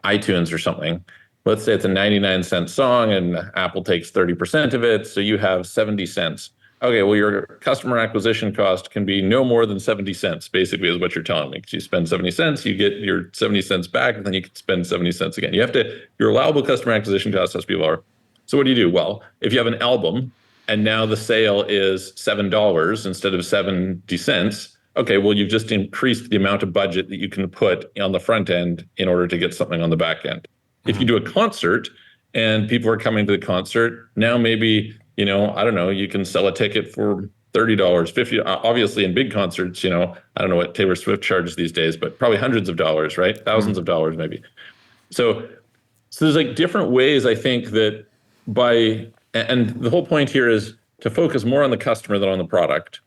iTunes or something, let's say it's a 99-cent song and Apple takes 30% of it, so you have 70 cents. Okay, well, your customer acquisition cost can be no more than 70 cents, basically, is what you're telling me. Because you spend 70 cents, you get your 70 cents back, and then you can spend 70 cents again. Your allowable customer acquisition cost has to be lower. So what do? Well, if you have an album and now the sale is $7 instead of 70 cents, okay, well, you've just increased the amount of budget that you can put on the front end in order to get something on the back end. If you do a concert and people are coming to the concert, now maybe, I don't know, you can sell a ticket for $30, $50. Obviously, in big concerts, I don't know what Taylor Swift charges these days, but probably hundreds of dollars, right? Thousands of dollars, maybe. So there's like different ways I think that and the whole point here is to focus more on the customer than on the product,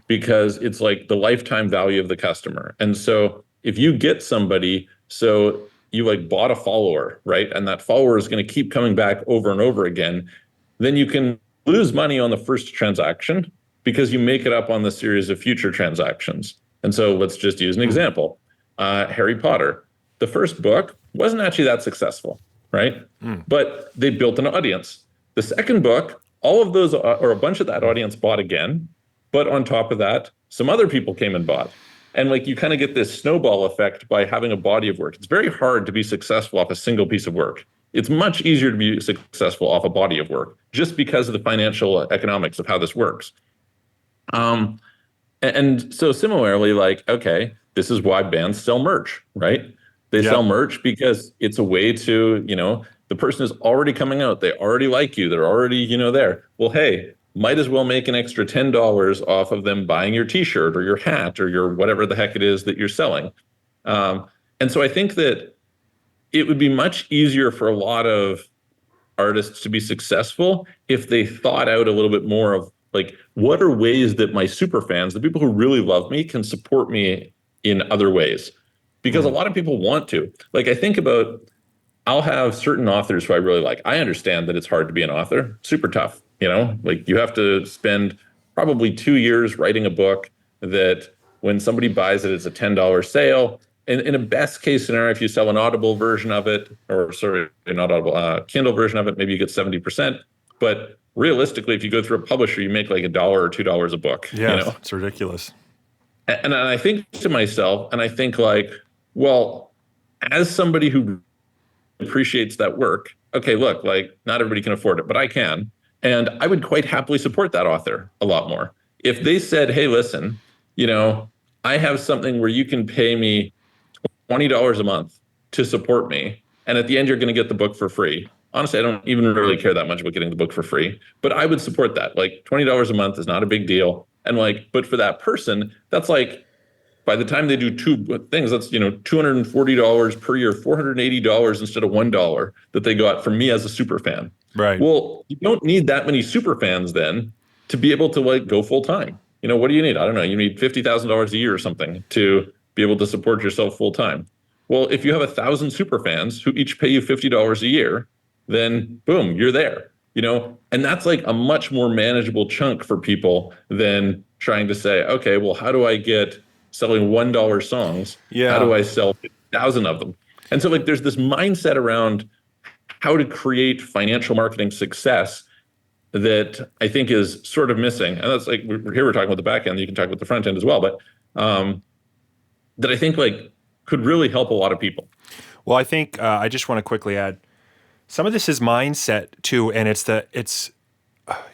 because it's like the lifetime value of the customer. And so if you get somebody, so you like bought a follower, right? And that follower is going to keep coming back over and over again, then you can lose money on the first transaction because you make it up on the series of future transactions. And so let's just use an example. Harry Potter, the first book wasn't actually that successful, right? But they built an audience. The second book, all of those, or a bunch of that audience bought again. But on top of that, some other people came and bought. And like you kind of get this snowball effect by having a body of work. It's very hard to be successful off a single piece of work. It's much easier to be successful off a body of work just because of the financial economics of how this works. And so similarly, like, okay, this is why bands sell merch, right? They sell merch because it's a way to, the person is already coming out. They already like you. They're already, there. Well, hey, might as well make an extra $10 off of them buying your t-shirt or your hat or your whatever the heck it is that you're selling. And so I think that it would be much easier for a lot of artists to be successful if they thought out a little bit more of like, what are ways that my super fans, the people who really love me, can support me in other ways? Because a lot of people want to. Like I think about, I'll have certain authors who I really like. I understand that it's hard to be an author, super tough. Like you have to spend probably 2 years writing a book that when somebody buys it, it's a $10 sale. And in a best case scenario, if you sell an Audible version of it, or sorry, not Audible, Kindle version of it, maybe you get 70%. But realistically, if you go through a publisher, you make like $1 or $2 a book. Yeah, it's ridiculous. And I think to myself, and I think like, well, as somebody who appreciates that work, okay, look, like not everybody can afford it, but I can. And I would quite happily support that author a lot more. If they said, hey, listen, I have something where you can pay me $20 a month to support me. And at the end, you're going to get the book for free. Honestly, I don't even really care that much about getting the book for free, but I would support that. Like $20 a month is not a big deal. And like, but for that person, that's like, by the time they do two things, that's, $240 per year, $480 instead of $1 that they got from me as a super fan. Right. Well, you don't need that many super fans then to be able to like go full time. What do you need? I don't know. You need $50,000 a year or something to be able to support yourself full time. Well, if you have 1,000 super fans who each pay you $50 a year, then boom, you're there. And that's like a much more manageable chunk for people than trying to say, okay, well, how do I get selling $1 songs? Yeah. How do I sell 50,000 of them? And so like there's this mindset around how to create financial marketing success that I think is sort of missing. And that's like, we're talking about the back end, you can talk about the front end as well, but that I think like could really help a lot of people. Well, I think I just want to quickly add, some of this is mindset too, and it's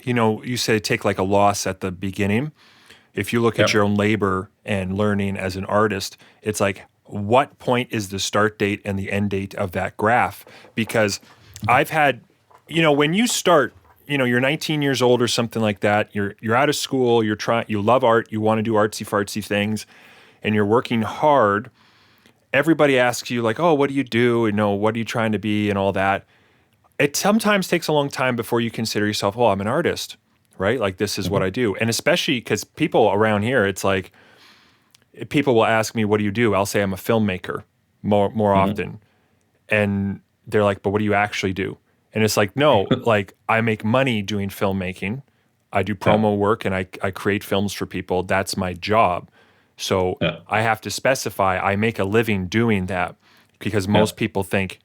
you say take like a loss at the beginning. If you look at your own labor and learning as an artist, it's like, what point is the start date and the end date of that graph? Because I've had, when you start, you're 19 years old or something like that, you're out of school, you love art, you want to do artsy fartsy things, and you're working hard. Everybody asks you like, oh, what do you do? What are you trying to be and all that. It sometimes takes a long time before you consider yourself, oh, I'm an artist, right? Like this is what I do. And especially because people around here, it's like, people will ask me, what do you do? I'll say I'm a filmmaker. more often. And they're like, but what do you actually do? And it's like, no, like I make money doing filmmaking. I do Yeah. promo work and I create films for people. That's my job. So Yeah. I have to specify I make a living doing that because most people think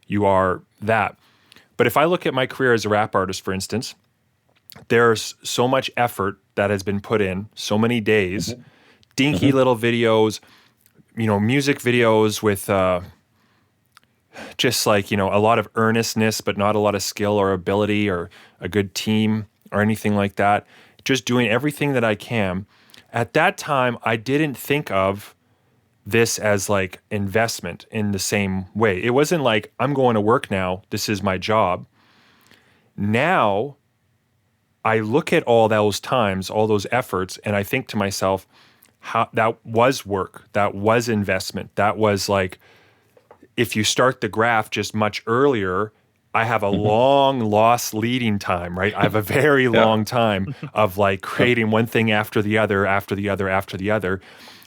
you are that. But if I look at my career as a rap artist, for instance, there's so much effort that has been put in, so many days, dinky little videos, music videos with just like, a lot of earnestness, but not a lot of skill or ability or a good team or anything like that. Just doing everything that I can. At that time, I didn't think of this as like investment in the same way. It wasn't like, I'm going to work now, this is my job. Now, I look at all those times, all those efforts, and I think to myself, how that was work, that was investment, that was like, if you start the graph just much earlier, I have a long lost leading time, right? I have a very long time of like creating one thing after the other, after the other, after the other.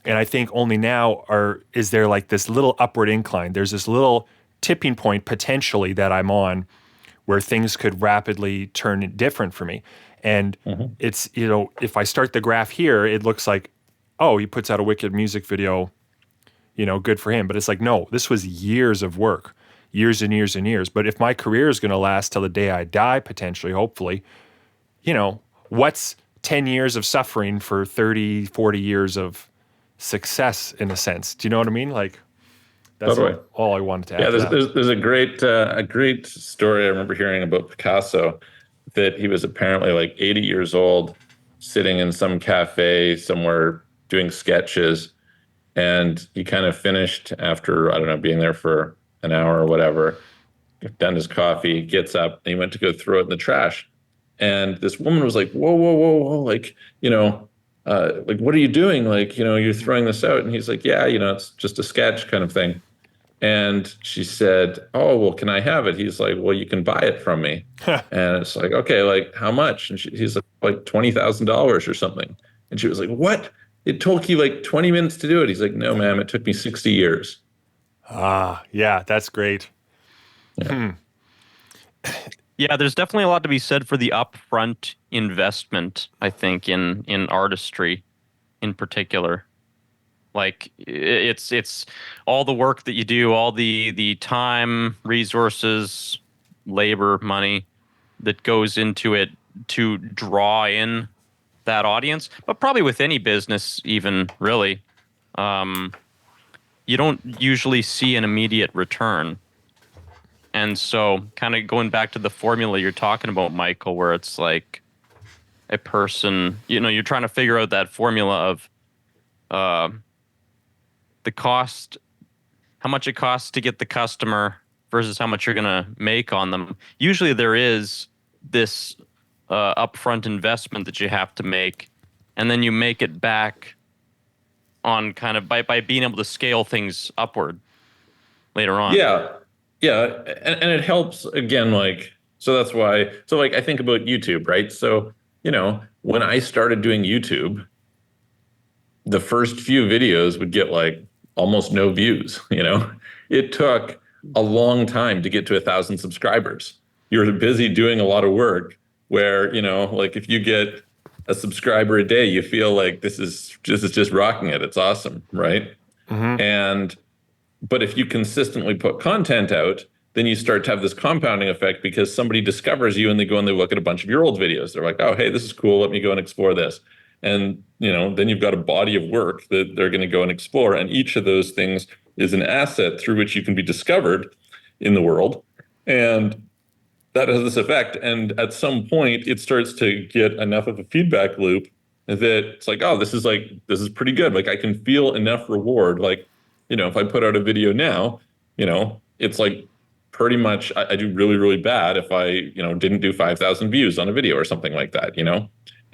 And I think only now is there like this little upward incline. There's this little tipping point potentially that I'm on where things could rapidly turn different for me. And it's, if I start the graph here, it looks like, oh, he puts out a wicked music video, good for him. But it's like, no, this was years of work, years and years and years. But if my career is going to last till the day I die, potentially, hopefully, what's 10 years of suffering for 30, 40 years of success in a sense? Do you know what I mean? Like, that's all I wanted to add. Yeah, to that. there's a great story I remember hearing about Picasso, that he was apparently like 80 years old, sitting in some cafe somewhere doing sketches, and he kind of finished after, I don't know, being there for an hour or whatever, done his coffee, gets up, and he went to go throw it in the trash. And this woman was like, whoa, whoa, whoa, whoa, like, like, what are you doing? Like, you're throwing this out. And he's like, yeah, it's just a sketch kind of thing. And she said, oh, well, can I have it? He's like, well, you can buy it from me. And it's like, okay, like how much? And he's like $20,000 or something. And she was like, what? It took you like 20 minutes to do it. He's like, no, ma'am, it took me 60 years. Yeah, that's great. Yeah. Yeah, there's definitely a lot to be said for the upfront investment, I think, in artistry in particular. Like it's all the work that you do, all the time, resources, labor, money that goes into it to draw in that audience. But probably with any business, even really, you don't usually see an immediate return. And so, kind of going back to the formula you're talking about, Michael, where it's like a person, you're trying to figure out that formula of the cost, how much it costs to get the customer versus how much you're going to make on them. Usually there is this upfront investment that you have to make, and then you make it back on kind of by being able to scale things upward later on. Yeah. Yeah. And it helps again, like, so that's why, so like, I think about YouTube, right? So, when I started doing YouTube, the first few videos would get like almost no views. It took a long time to get to 1,000 subscribers. You're busy doing a lot of work where, like if you get a subscriber a day, you feel like this is just rocking it. It's awesome. Right. But if you consistently put content out, then you start to have this compounding effect because somebody discovers you and they go and they look at a bunch of your old videos. They're like, oh, hey, this is cool. Let me go and explore this. And, then you've got a body of work that they're going to go and explore. And each of those things is an asset through which you can be discovered in the world. And that has this effect. And at some point, it starts to get enough of a feedback loop that it's like, oh, this is pretty good. Like I can feel enough reward. Like, if I put out a video now, it's like pretty much I do really, really bad if I, didn't do 5,000 views on a video or something like that,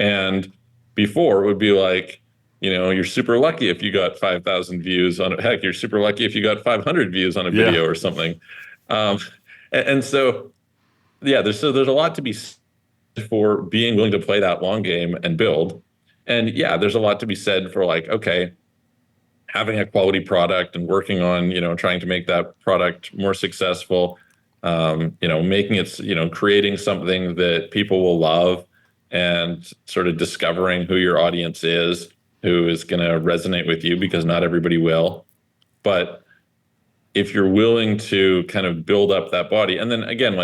And before it would be like, you're super lucky if you got 5,000 views on it. Heck, you're super lucky if you got 500 views on a video or something. And so, yeah, there's a lot to be said for being willing to play that long game and build. And yeah, there's a lot to be said for like, okay, having a quality product and working on, trying to make that product more successful, making it, creating something that people will love and sort of discovering who your audience is, who is going to resonate with you, because not everybody will. But if you're willing to kind of build up that body, and then again,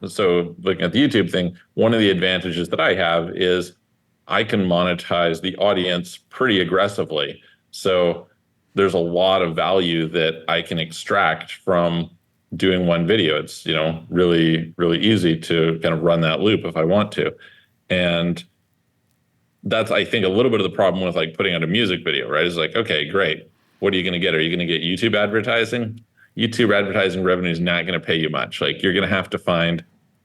so looking at the YouTube thing, one of the advantages that I have is I can monetize the audience pretty aggressively. So there's a lot of value that I can extract from doing one video. It's, really, really easy to kind of run that loop if I want to. And that's, I think, a little bit of the problem with like putting out a music video, right? It's like, okay, great. What are you going to get? Are you going to get YouTube advertising? YouTube advertising revenue is not going to pay you much. Like, you're going to have to find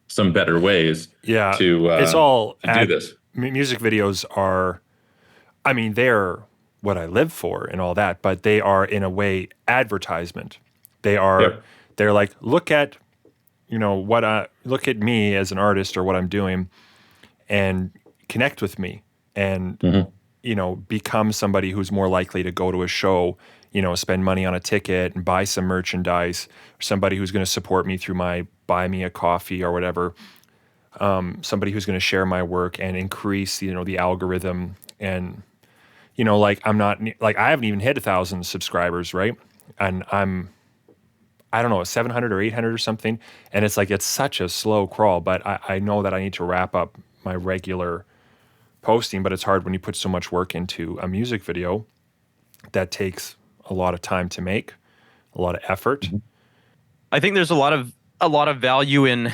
some better ways to it's all do this. Music videos are, I mean, they're what I live for and all that, but they are in a way advertisement. They are, Yep. They're like, look at look at me as an artist or what I'm doing, and connect with me, and become somebody who's more likely to go to a show, spend money on a ticket and buy some merchandise, or somebody who's going to support me through my buy me a coffee or whatever, somebody who's going to share my work and increase, the algorithm. And, like, I haven't even hit 1,000 subscribers, right? And I don't know, 700 or 800 or something. And it's like, it's such a slow crawl, but I know that I need to wrap up my regular posting, but it's hard when you put so much work into a music video that takes a lot of time to make, a lot of effort. I think there's a lot of value in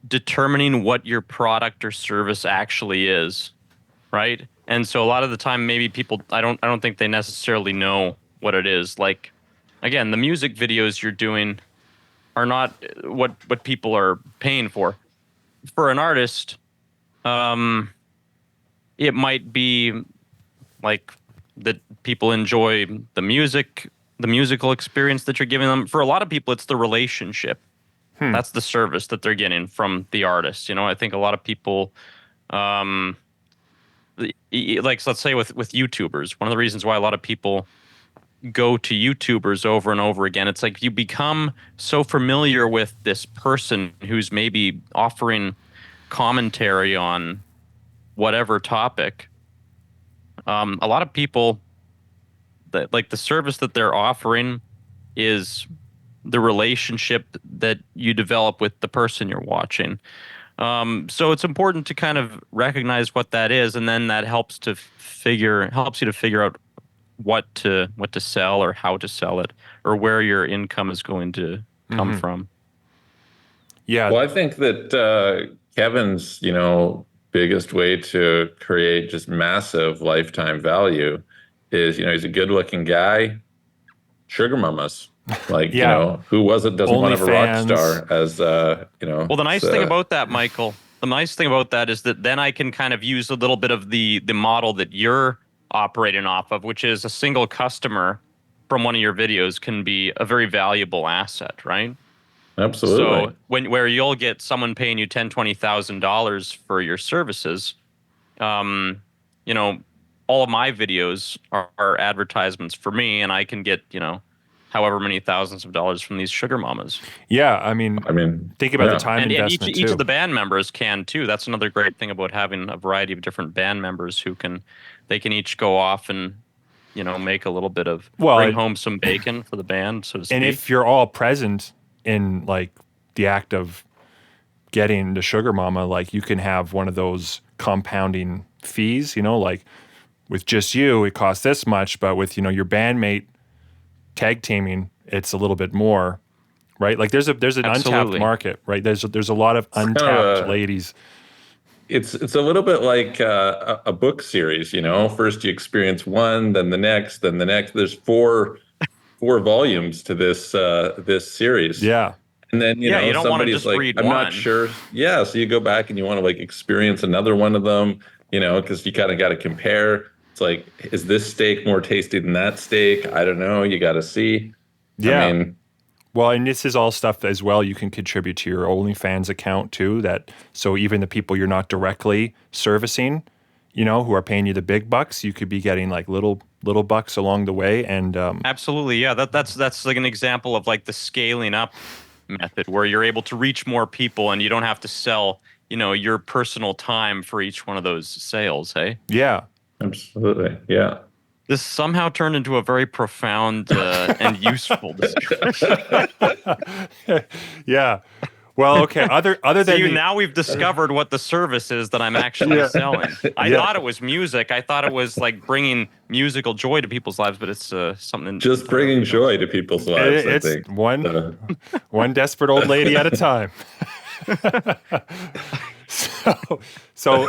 determining what your product or service actually is, right? And so a lot of the time, maybe people, I don't think they necessarily know what it is. Like, again, the music videos you're doing are not what people are paying for. For an artist, it might be like that people enjoy the musical experience that you're giving them. For a lot of people, it's the relationship. That's the service that they're getting from the artist. I think a lot of people, like, let's say with YouTubers, one of the reasons why a lot of people go to YouTubers over and over again, it's like you become so familiar with this person who's maybe offering commentary on whatever topic. A lot of people, that like the service that they're offering is the relationship that you develop with the person you're watching. So it's important to kind of recognize what that is, and then that helps you to figure out what to sell or how to sell it, or where your income is going to come from. Yeah. Well, I think that Kevin's, biggest way to create just massive lifetime value is, he's a good-looking guy, sugar mamas. Like, who doesn't want to have a rock star as, Well, the nice thing about that, Michael, is that then I can kind of use a little bit of the model that you're operating off of, which is a single customer from one of your videos can be a very valuable asset, right? Absolutely. So where you'll get someone paying you $10,000-$20,000 for your services, all of my videos are advertisements for me, and I can get, however many thousands of dollars from these sugar mamas. Yeah, I mean, think about the time and investment each too. of the band members can too. That's another great thing about having a variety of different band members who can each go off and make a little bit of bring home some bacon for the band, so to speak. And if you're all present in like the act of getting the sugar mama, like you can have one of those compounding fees, like with just you, it costs this much, but with, your bandmate tag teaming, it's a little bit more, right? Like there's an untapped market, right? There's a lot of untapped ladies. It's a little bit like a book series, First you experience one, then the next, then the next. There's four volumes to this series. Yeah. And then, you don't want to just like, read I'm one. not sure. Yeah. So you go back and you want to like experience another one of them, because you kind of got to compare. It's like, is this steak more tasty than that steak? I don't know. You got to see. Yeah. Well, and this is all stuff as well you can contribute to your OnlyFans account too. So even the people you're not directly servicing, who are paying you the big bucks, you could be getting like little little bucks along the way. And Absolutely, yeah. That's like an example of like the scaling up method where you're able to reach more people and you don't have to sell, your personal time for each one of those sales. Hey, yeah, Absolutely. Yeah. this somehow turned into a very profound and useful discussion. yeah. Well, okay. Other than See, the, now we've discovered what the service is that I'm actually Yeah. selling. I Yeah. thought it was music. I thought it was like bringing musical joy to people's lives, but it's something Just entirely bringing else. joy to people's lives, I it's think. one desperate old lady at a time. so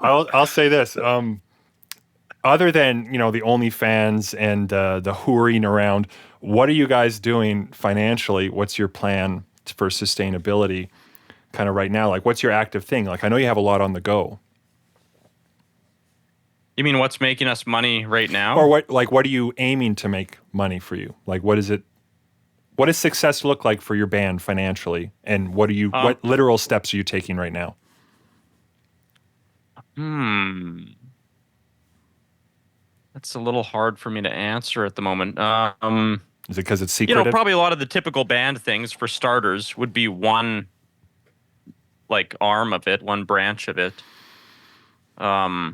I'll say this. Other than the OnlyFans and the whoring around, what are you guys doing financially? What's your plan for sustainability, kind of right now? Like, what's your active thing? Like, I know you have a lot on the go. You mean what's making us money right now? Or what are you aiming to make money for you? Like, what does success look like for your band financially? And what literal steps are you taking right now? That's a little hard for me to answer at the moment. Is it because it's secretive? Probably a lot of the typical band things for starters would be one like arm of it, one branch of it. I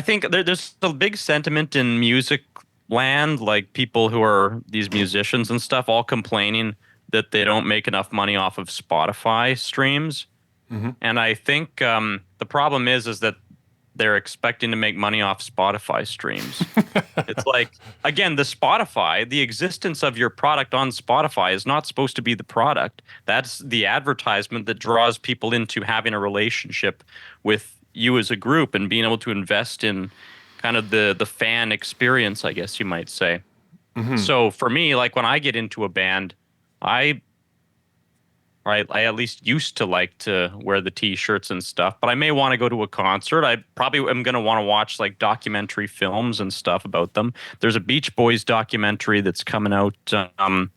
think there's a big sentiment in music land, like people who are these musicians and stuff, all complaining that they don't make enough money off of Spotify streams. Mm-hmm. And I think the problem is that they're expecting to make money off Spotify streams. It's like, again, the existence of your product on Spotify is not supposed to be the product. That's the advertisement that draws people into having a relationship with you as a group and being able to invest in kind of the fan experience, I guess you might say. Mm-hmm. So for me, like when I get into a band, I at least used to like to wear the t-shirts and stuff, but I may want to go to a concert. I probably am going to want to watch like documentary films and stuff about them. There's a Beach Boys documentary that's coming out on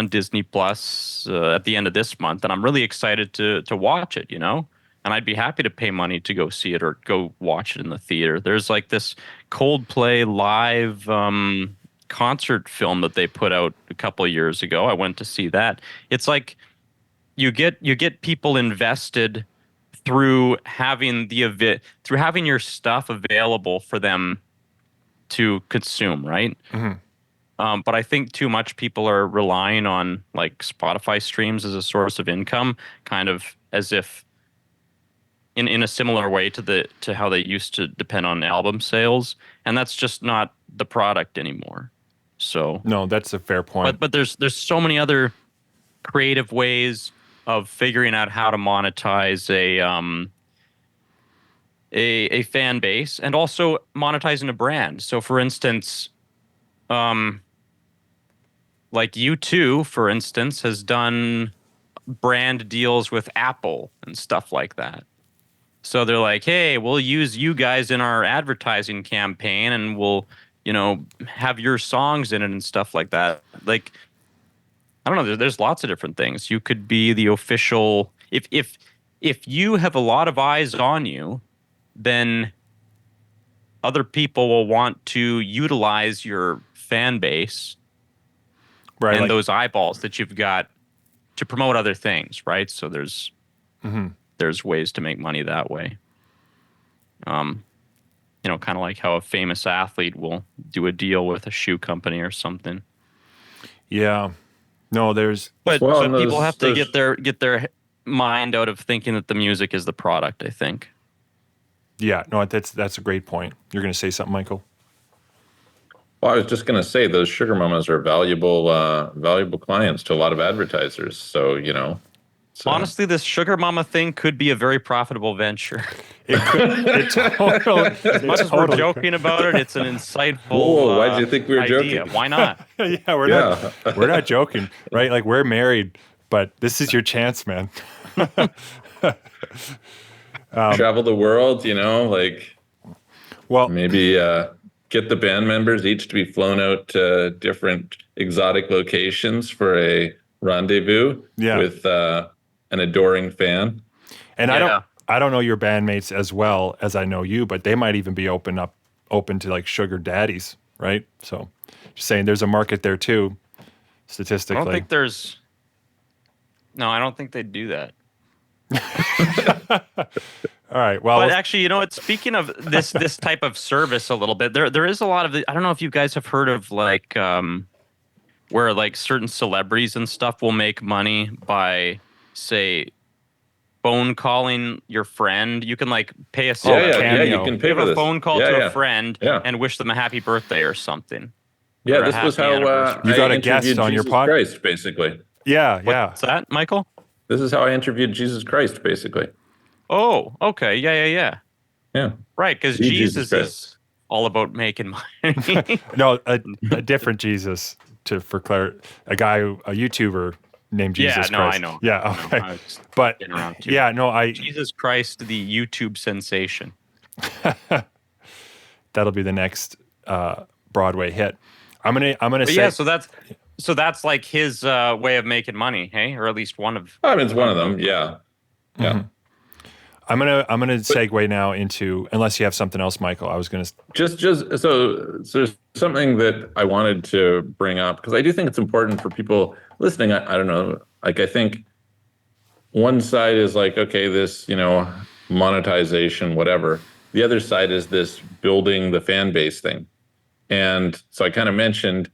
Disney Plus at the end of this month, and I'm really excited to watch it, And I'd be happy to pay money to go see it or go watch it in the theater. There's like this Coldplay live concert film that they put out a couple of years ago. I went to see that. It's like you get people invested through having through having your stuff available for them to consume, right? Mm-hmm. But I think too much people are relying on like Spotify streams as a source of income, kind of as if in a similar way to how they used to depend on album sales, and that's just not the product anymore. So No, that's a fair point. but there's so many other creative ways of figuring out how to monetize a fan base and also monetizing a brand. So for instance, like U2, for instance, has done brand deals with Apple and stuff like that. So they're like, hey, we'll use you guys in our advertising campaign and we'll, have your songs in it and stuff like that. Like, I don't know, there's lots of different things. You could be the official, if you have a lot of eyes on you, then other people will want to utilize your fan base Right, and like, those eyeballs that you've got to promote other things, right? So there's ways to make money that way. Kind of like how a famous athlete will do a deal with a shoe company or something. yeah. No, there's But Well, people have to there's- get their mind out of thinking that the music is the product, I think. yeah. No, that's a great point. You're going to say something, Michael? Well, I was just going to say those sugar mamas are valuable clients to a lot of advertisers. So, Honestly, this sugar mama thing could be a very profitable venture. It could. As much as we're joking about it, it's an insightful. Whoa, why did you think we were idea. joking? Why not? Yeah, we're not joking, right? Like, we're married, but this is your chance, man. Travel the world, Well, maybe get the band members each to be flown out to different exotic locations for a rendezvous with an adoring fan. and I don't know your bandmates as well as I know you, but they might even be open up open to like sugar daddies, right? So just saying there's a market there too, statistically. I don't think there's. No, I don't think they'd do that. All right. Well, But actually, you know what? Speaking of this type of service, a little bit there is a lot of I don't know if you guys have heard of like where like certain celebrities and stuff will make money by say phone calling your friend. You can like pay a Yeah, yeah, Cameo. you can pay give for a this. phone call Yeah, to yeah. a friend Yeah. and wish them a happy birthday or something. Yeah, Or a this was happy how anniversary. You got I a guest interviewed on your Jesus pod? Christ, basically. yeah. What's that, Michael? This is how I interviewed Jesus Christ, basically. Oh, okay. Yeah. Yeah. Right, because The Jesus Jesus Christ. is all about making money. No, a different Jesus for a YouTuber named Jesus no, I Christ. know. Yeah, I know. okay. I was just But getting around to yeah, it. no, Jesus Christ, the YouTube sensation. that'll be the next Broadway hit. I'm gonna But say yeah, so that's like his way of making money, hey, or at least one of. I mean, it's one of them. Yeah. Yeah. I'm gonna segue now into, unless you have something else, Michael. I was gonna. Just so there's something that I wanted to bring up because I do think it's important for people listening. I don't know. Like, I think one side is like, okay, this, monetization, whatever. The other side is this building the fan base thing. And so I kind of mentioned,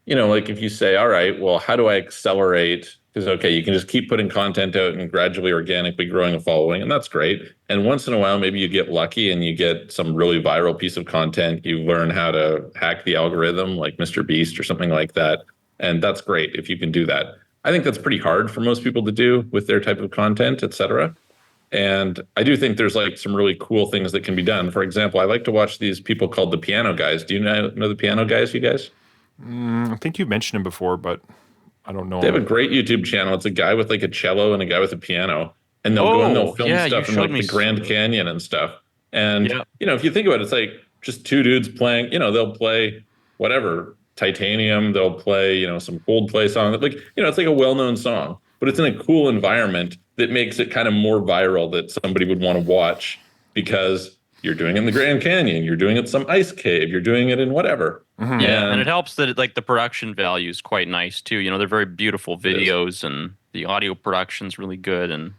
like if you say, all right, well, how do I accelerate? Because, okay, you can just keep putting content out and gradually, organically growing a following, and that's great. And once in a while, maybe you get lucky and you get some really viral piece of content. You learn how to hack the algorithm like Mr. Beast or something like that. And that's great if you can do that. I think that's pretty hard for most people to do with their type of content, et cetera. And I do think there's like some really cool things that can be done. For example, I like to watch these people called the Piano Guys. Do you know the Piano Guys, you guys? I think you mentioned him before, but I don't know. They have a great YouTube channel. It's a guy with like a cello and a guy with a piano, and they'll go and they'll Oh, film yeah, you stuff in showed like me the Grand some. Canyon and stuff. And Yeah. if you think about it, it's like just two dudes playing. They'll play whatever Titanium. They'll play some Coldplay song. Like it's like a well-known song, but it's in a cool environment that makes it kind of more viral that somebody would want to watch because you're doing it in the Grand Canyon, you're doing it in some ice cave, you're doing it in whatever. Yeah, and it helps that like the production value is quite nice too. They're very beautiful videos, and the audio production's really good. And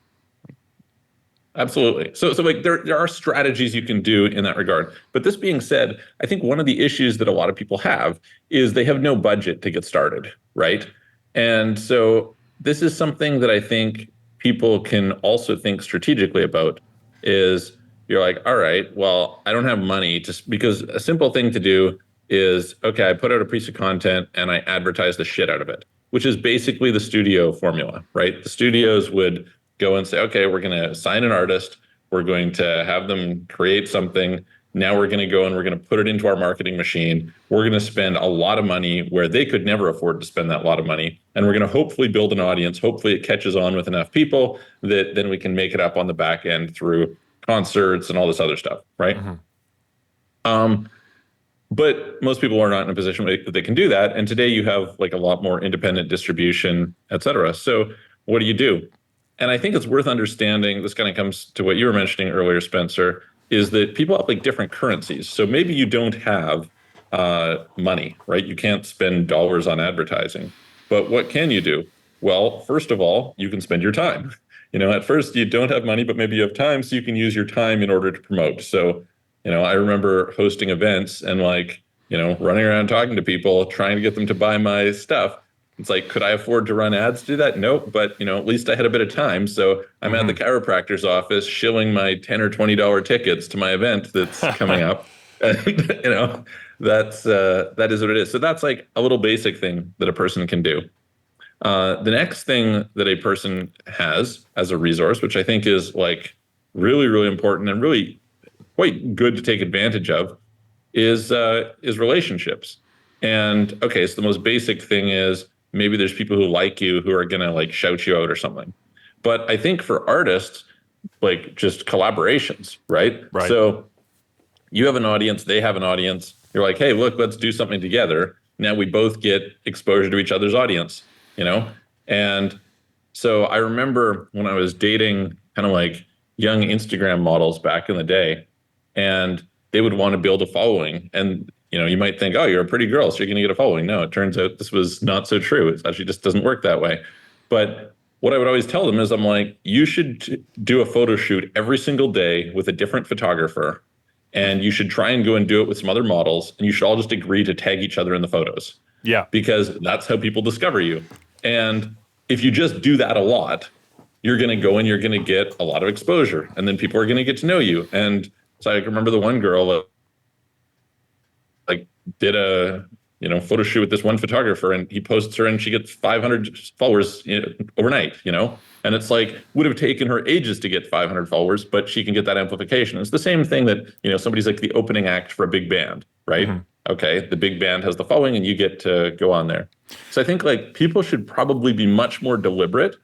Absolutely. So like there are strategies you can do in that regard. But this being said, I think one of the issues that a lot of people have is they have no budget to get started, right? And so this is something that I think people can also think strategically about is you're like, all right, well, I don't have money because a simple thing to do is, okay, I put out a piece of content and I advertise the shit out of it, which is basically the studio formula, right? The studios would go and say, okay, we're going to sign an artist. We're going to have them create something. Now we're going to go and we're going to put it into our marketing machine. We're going to spend a lot of money where they could never afford to spend that lot of money. And we're going to hopefully build an audience. Hopefully it catches on with enough people that then we can make it up on the back end through concerts and all this other stuff, right? But most people are not in a position that they can do that. And today you have like a lot more independent distribution, et cetera. So what do? And I think it's worth understanding, this kind of comes to what you were mentioning earlier, Spencer, is that people have like different currencies. So maybe you don't have money, right? You can't spend dollars on advertising. But what can you do? Well, first of all, you can spend your time. At first you don't have money, but maybe you have time, so you can use your time in order to promote. So, I remember hosting events and running around talking to people, trying to get them to buy my stuff. It's like, could I afford to run ads to do that? Nope. But, at least I had a bit of time. So I'm at the chiropractor's office shilling my $10 or $20 tickets to my event that's coming up. And, that is what it is. So that's like a little basic thing that a person can do. The next thing that a person has as a resource, which I think is like really, really important and really quite good to take advantage of, is relationships. And okay, so the most basic thing is maybe there's people who like you who are gonna like shout you out or something. But I think for artists, like just collaborations, right? Right. So you have an audience, they have an audience. You're like, hey, look, let's do something together. Now we both get exposure to each other's audience, And so I remember when I was dating kind of like young Instagram models back in the day, and they would want to build a following. And, you might think, oh, you're a pretty girl, so you're going to get a following. No, it turns out this was not so true. It actually just doesn't work that way. But what I would always tell them is I'm like, you should do a photo shoot every single day with a different photographer. And you should try and go and do it with some other models. And you should all just agree to tag each other in the photos. Yeah. Because that's how people discover you. And if you just do that a lot, you're going to go and you're going to get a lot of exposure. And then people are going to get to know you. And so I remember the one girl like did a photo shoot with this one photographer, and he posts her and she gets 500 followers overnight, and it's like would have taken her ages to get 500 followers, but she can get that amplification. It's the same thing that somebody's like the opening act for a big band, right? Mm-hmm. Okay, the big band has the following and you get to go on there. So I think like people should probably be much more deliberate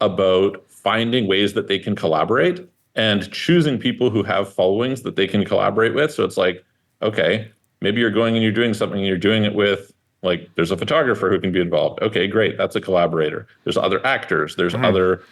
about finding ways that they can collaborate and choosing people who have followings that they can collaborate with. So it's like, okay, maybe you're going and you're doing something and you're doing it with, like, there's a photographer who can be involved. Okay, great. That's a collaborator. There's other actors. There's other,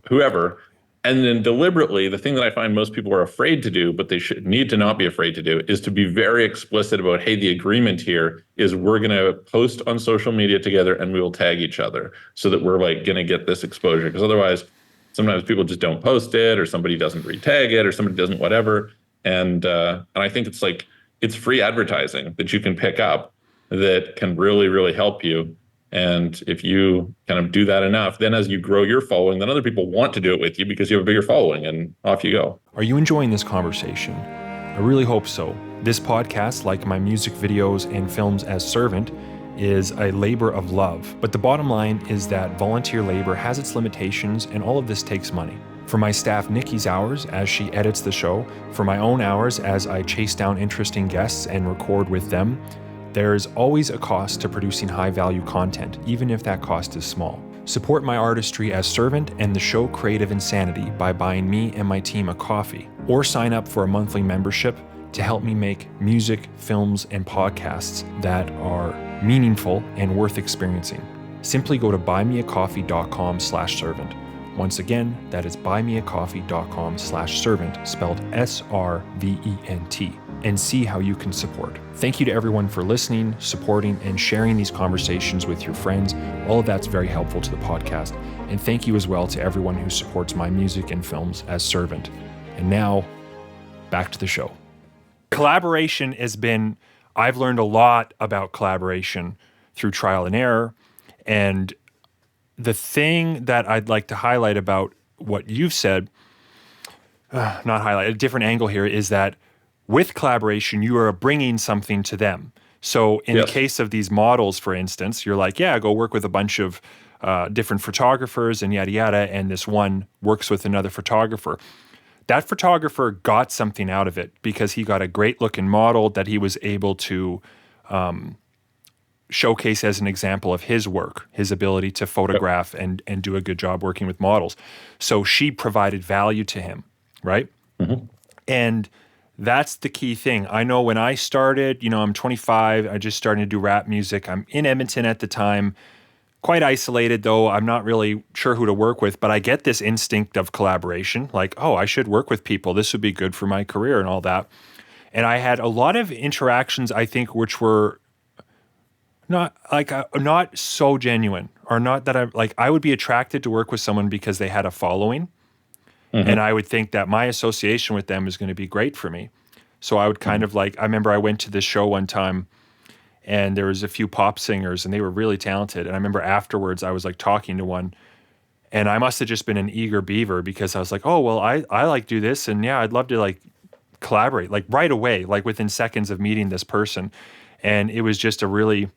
whoever. And then deliberately, the thing that I find most people are afraid to do, but they should need to not be afraid to do, is to be very explicit about, hey, the agreement here is we're going to post on social media together and we will tag each other so that we're like going to get this exposure. Because otherwise, sometimes people just don't post it, or somebody doesn't retag it, or somebody doesn't whatever. And I think it's like, it's free advertising that you can pick up that can really, really help you. And if you kind of do that enough, then as you grow your following, then other people want to do it with you because you have a bigger following, and off you go. Are you enjoying this conversation? I really hope so. This podcast, like my music videos and films as Servant, is a labor of love. But the bottom line is that volunteer labor has its limitations, and all of this takes money. For my staff Nikki's hours as she edits the show, for my own hours as I chase down interesting guests and record with them, there's always a cost to producing high-value content, even if that cost is small. Support my artistry as Servant and the show Creative Insanity by buying me and my team a coffee, or sign up for a monthly membership to help me make music, films, and podcasts that are meaningful and worth experiencing. Simply go to buymeacoffee.com/servant. Once again, that is buymeacoffee.com/servant, spelled SRVENT, and see how you can support. Thank you to everyone for listening, supporting, and sharing these conversations with your friends. All of that's very helpful to the podcast. And thank you as well to everyone who supports my music and films as Servant. And now, back to the show. Collaboration has been, I've learned a lot about collaboration through trial and error. And the thing that I'd like to highlight about what you've said, not highlight, a different angle here, is that with collaboration, you are bringing something to them. So in the case of these models, for instance, you're like, yeah, go work with a bunch of different photographers and yada, yada, and this one works with another photographer. That photographer got something out of it because he got a great looking model that he was able to showcase as an example of his work, his ability to photograph and do a good job working with models. So she provided value to him, right? Mm-hmm. And that's the key thing. I know when I started, I'm 25, I just started to do rap music. I'm in Edmonton at the time, quite isolated though. I'm not really sure who to work with, but I get this instinct of collaboration, like, oh, I should work with people. This would be good for my career and all that. And I had a lot of interactions, I think, which were not so genuine, or not that I would be attracted to work with someone because they had a following. Mm-hmm. And I would think that my association with them is going to be great for me. So I would kind of I remember I went to this show one time and there was a few pop singers and they were really talented. And I remember afterwards I was talking to one, and I must have just been an eager beaver because I was like, oh, well, I do this. And yeah, I'd love to collaborate right away, within seconds of meeting this person. And it was just a really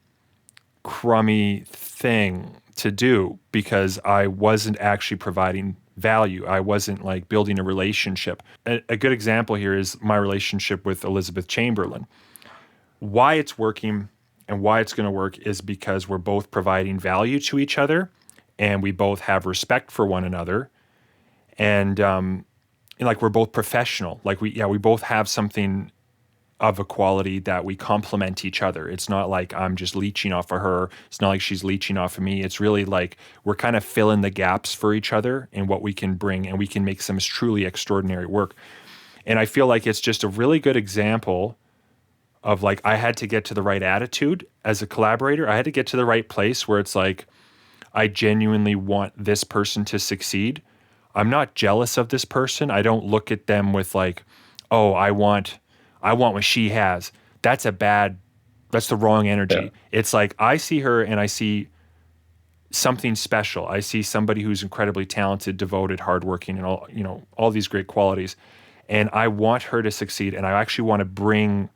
crummy thing to do because I wasn't actually providing value. I wasn't building a relationship. A good example here is my relationship with Elizabeth Chamberlain. Why it's working and why it's going to work is because we're both providing value to each other and we both have respect for one another. And we're both professional. We both have something of a quality that we complement each other. It's not like I'm just leeching off of her. It's not like she's leeching off of me. It's really we're kind of filling the gaps for each other and what we can bring, and we can make some truly extraordinary work. And I feel like it's just a really good example of like, I had to get to the right attitude as a collaborator. I had to get to the right place where it's like, I genuinely want this person to succeed. I'm not jealous of this person. I don't look at them with like, oh, I want what she has. That's the wrong energy. Yeah. It's like, I see her and I see something special. I see somebody who's incredibly talented, devoted, hardworking, and all these great qualities. And I want her to succeed. And I actually want to bring,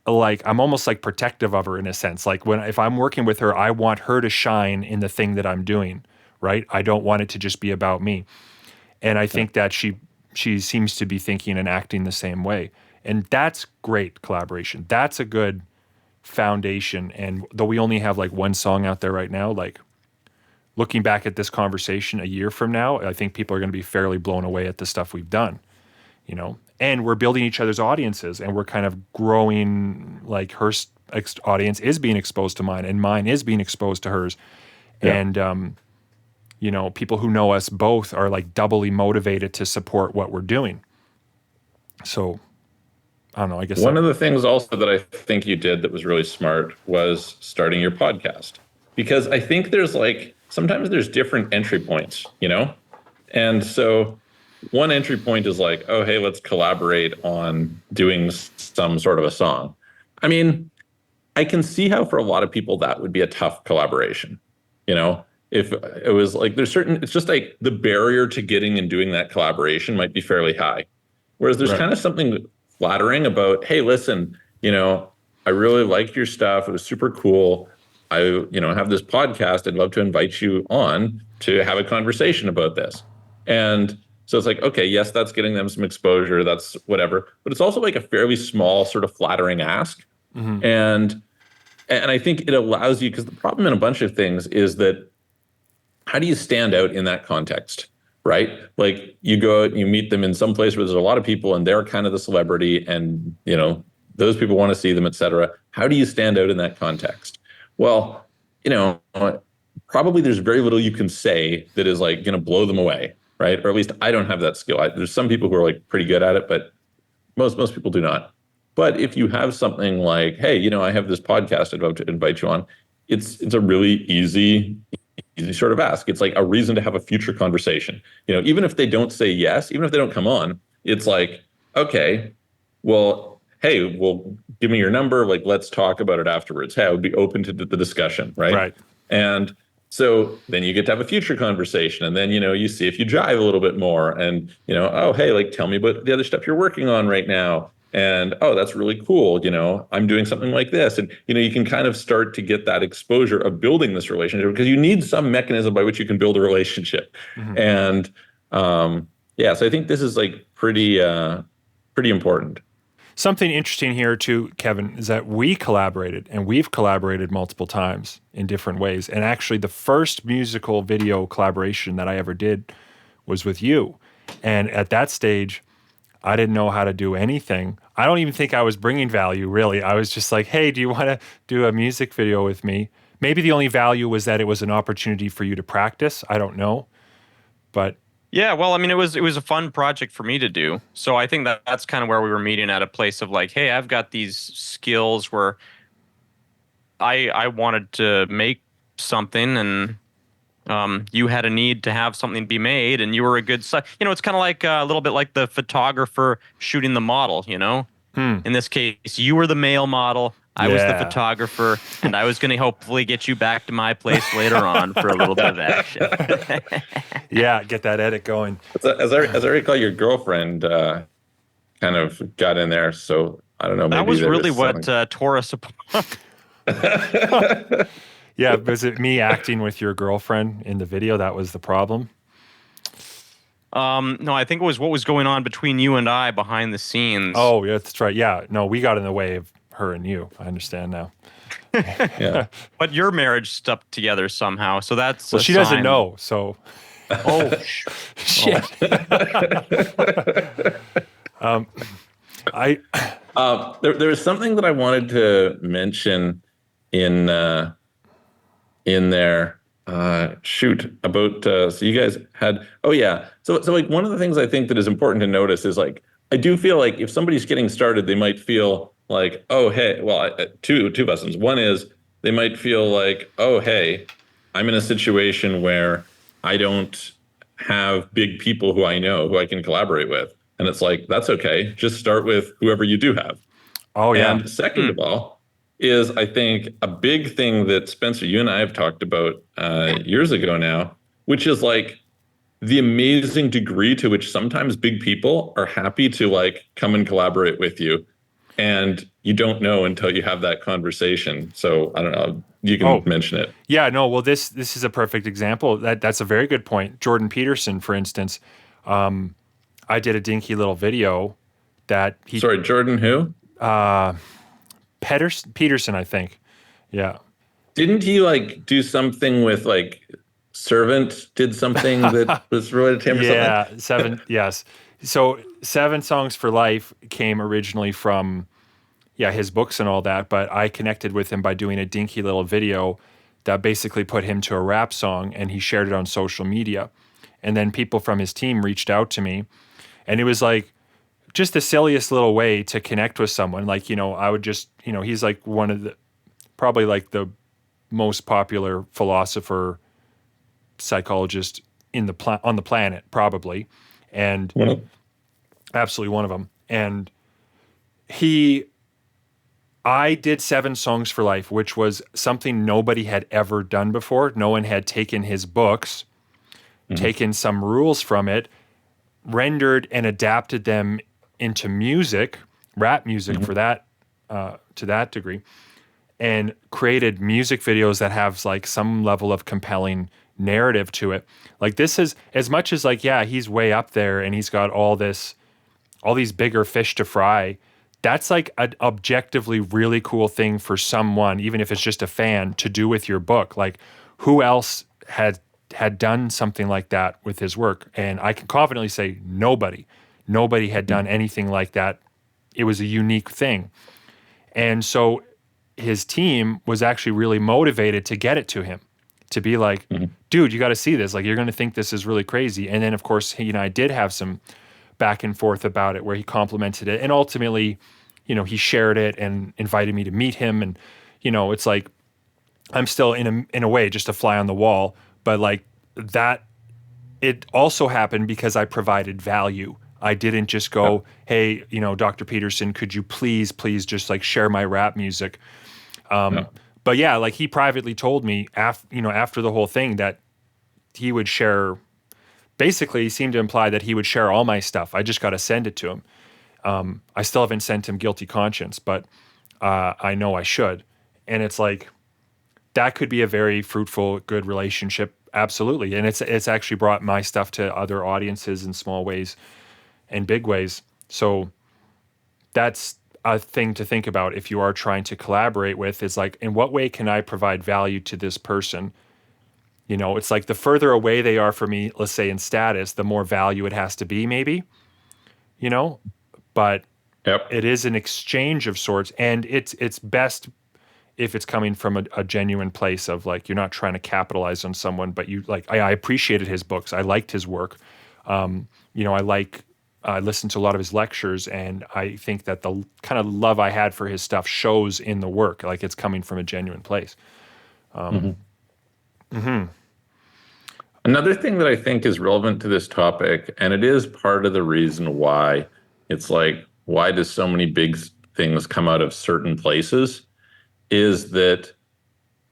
like, I'm almost like protective of her in a sense. Like if I'm working with her, I want her to shine in the thing that I'm doing, right? I don't want it to just be about me. And I think that she seems to be thinking and acting the same way. And that's great collaboration. That's a good foundation. And though we only have like one song out there right now, like looking back at this conversation a year from now, I think people are going to be fairly blown away at the stuff we've done, and we're building each other's audiences, and we're kind of growing, like her audience is being exposed to mine and mine is being exposed to hers. Yeah. And, people who know us both are like doubly motivated to support what we're doing. So I don't know, I guess one of the things also that I think you did that was really smart was starting your podcast, because I think there's like, sometimes there's different entry points, And so one entry point is like, oh, hey, let's collaborate on doing some sort of a song. I mean, I can see how for a lot of people that would be a tough collaboration. If it was like, it's just like the barrier to getting and doing that collaboration might be fairly high. Whereas there's kind of something flattering about, hey, listen, I really liked your stuff. It was super cool. I, have this podcast. I'd love to invite you on to have a conversation about this. And so it's like, okay, yes, that's getting them some exposure. That's whatever. But it's also like a fairly small sort of flattering ask. Mm-hmm. And I think it allows you, because the problem in a bunch of things is that how do you stand out in that context, right? Like you go out and you meet them in some place where there's a lot of people and they're kind of the celebrity and, those people want to see them, et cetera. How do you stand out in that context? Well, probably there's very little you can say that is like going to blow them away, right? Or at least I don't have that skill. There's some people who are like pretty good at it, but most people do not. But if you have something like, hey, I have this podcast I'd love to invite you on, it's a really easy sort of ask. It's like a reason to have a future conversation. Even if they don't say yes, even if they don't come on, it's like, okay, well, hey, well, give me your number. Like, let's talk about it afterwards. Hey, I would be open to the discussion, right? Right. And so then you get to have a future conversation, and then, you see if you jive a little bit more, and, oh, hey, like, tell me about the other stuff you're working on right now. And, oh, that's really cool. I'm doing something like this. And, you can kind of start to get that exposure of building this relationship, because you need some mechanism by which you can build a relationship. Mm-hmm. And, so I think this is like pretty important. Something interesting here too, Kevin, is that we collaborated, and we've collaborated multiple times in different ways. And actually the first musical video collaboration that I ever did was with you. And at that stage, I didn't know how to do anything. I don't even think I was bringing value, really. I was just like, hey, do you want to do a music video with me? Maybe the only value was that it was an opportunity for you to practice. I don't know. But yeah, well, I mean, it was a fun project for me to do. So I think that's kind of where we were meeting, at a place of like, hey, I've got these skills where I wanted to make something, and you had a need to have something be made, and you were a good it's kind of like a little bit like the photographer shooting the model, In this case, you were the male model, I was the photographer, and I was going to hopefully get you back to my place later on for a little bit of action. Yeah, get that edit going. As I recall, your girlfriend kind of got in there, so I don't know. Maybe that was really what tore us apart. Yeah, was it me acting with your girlfriend in the video? That was the problem? No, I think it was what was going on between you and I behind the scenes. Oh, yeah, that's right. Yeah, no, we got in the way of her and you. I understand now. Yeah. But your marriage stuck together somehow, so that's she doesn't know, so... Oh, shit. There was something that I wanted to mention in there. About so you guys had. Oh yeah. So like one of the things I think that is important to notice is like I do feel like if somebody's getting started, they might feel like, oh, hey, well, two lessons. One is they might feel like, oh, hey, I'm in a situation where I don't have big people who I know who I can collaborate with. And it's like, that's okay. Just start with whoever you do have. Oh yeah. And second of all, is I think a big thing that Spencer, you and I have talked about years ago now, which is like the amazing degree to which sometimes big people are happy to like come and collaborate with you. And you don't know until you have that conversation. So I don't know. You can Oh, mention it. yeah, no, well this is a perfect example. That's a very good point. Jordan Peterson, for instance, I did a dinky little video that he Sorry, Jordan, who? Peterson, I think. Yeah. Didn't he like do something with like Servant did something that was related to him or Yeah, something? yes. So 7 Songs for Life came originally from his books and all that, but I connected with him by doing a dinky little video that basically put him to a rap song, and he shared it on social media. And then people from his team reached out to me, and it was like just the silliest little way to connect with someone. Like, I would just, he's like one of the, probably like the most popular philosopher, psychologist on the planet, probably. And Well, absolutely one of them. And he I did 7 Songs for Life, which was something nobody had ever done before. No one had taken his books, taken some rules from it, rendered and adapted them into music, rap music for that, to that degree, and created music videos that have like some level of compelling narrative to it. Like this is as much as like, yeah, he's way up there and he's got all these bigger fish to fry. That's like an objectively really cool thing for someone, even if it's just a fan, to do with your book. Like, who else had done something like that with his work? And I can confidently say nobody. Nobody had done anything like that. It was a unique thing. And so his team was actually really motivated to get it to him, to be like, dude, you got to see this. Like, you're going to think this is really crazy. And then, of course, he and I did have some back and forth about it where he complimented it. And ultimately, he shared it and invited me to meet him. And, it's like, I'm still in a way just a fly on the wall, but like that, it also happened because I provided value. I didn't just go, hey, Dr. Peterson, could you please just like share my rap music? But yeah, like he privately told me after the whole thing that he would share. Basically, he seemed to imply that he would share all my stuff. I just got to send it to him. I still haven't sent him Guilty Conscience, but I know I should. And it's like, that could be a very fruitful, good relationship. Absolutely. And it's actually brought my stuff to other audiences in small ways and big ways. So that's a thing to think about if you are trying to collaborate with, is like, in what way can I provide value to this person? It's like the further away they are from me, let's say in status, the more value it has to be, maybe, but yep. it is an exchange of sorts. And it's best if it's coming from a genuine place of like, you're not trying to capitalize on someone, but you like, I appreciated his books. I liked his work. I listened to a lot of his lectures, and I think that the kind of love I had for his stuff shows in the work. Like, it's coming from a genuine place. Another thing that I think is relevant to this topic, and it is part of the reason why it's like, why does so many big things come out of certain places, is that,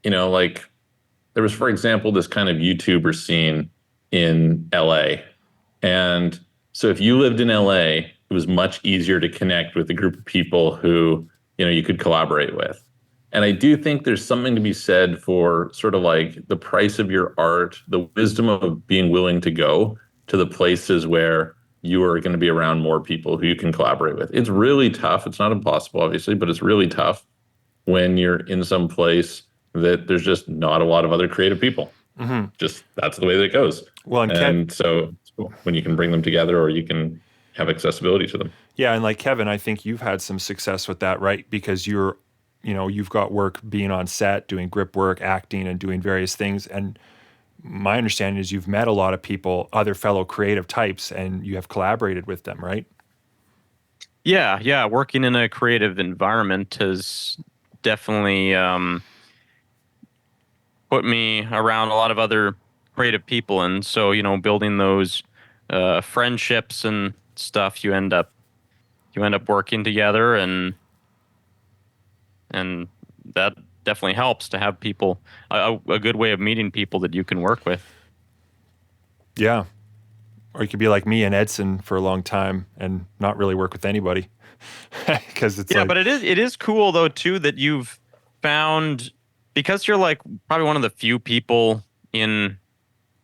like there was, for example, this kind of YouTuber scene in LA. And so if you lived in LA, it was much easier to connect with a group of people who, you could collaborate with. And I do think there's something to be said for sort of like the price of your art, the wisdom of being willing to go to the places where you are going to be around more people who you can collaborate with. It's really tough. It's not impossible, obviously, but it's really tough when you're in some place that there's just not a lot of other creative people. Just that's the way that it goes. Well, and so when you can bring them together, or you can have accessibility to them. Yeah, and like Kevin, I think you've had some success with that, right? Because you've got work being on set, doing grip work, acting, and doing various things. And my understanding is you've met a lot of people, other fellow creative types, and you have collaborated with them, right? Yeah. Working in a creative environment has definitely put me around a lot of other creative people, and so building those friendships and stuff, you end up working together, and that definitely helps to have people a good way of meeting people that you can work with. Yeah. Or you could be like me and Edson for a long time and not really work with anybody because it's Yeah, like, but it is cool though too that you've found, because you're like probably one of the few people in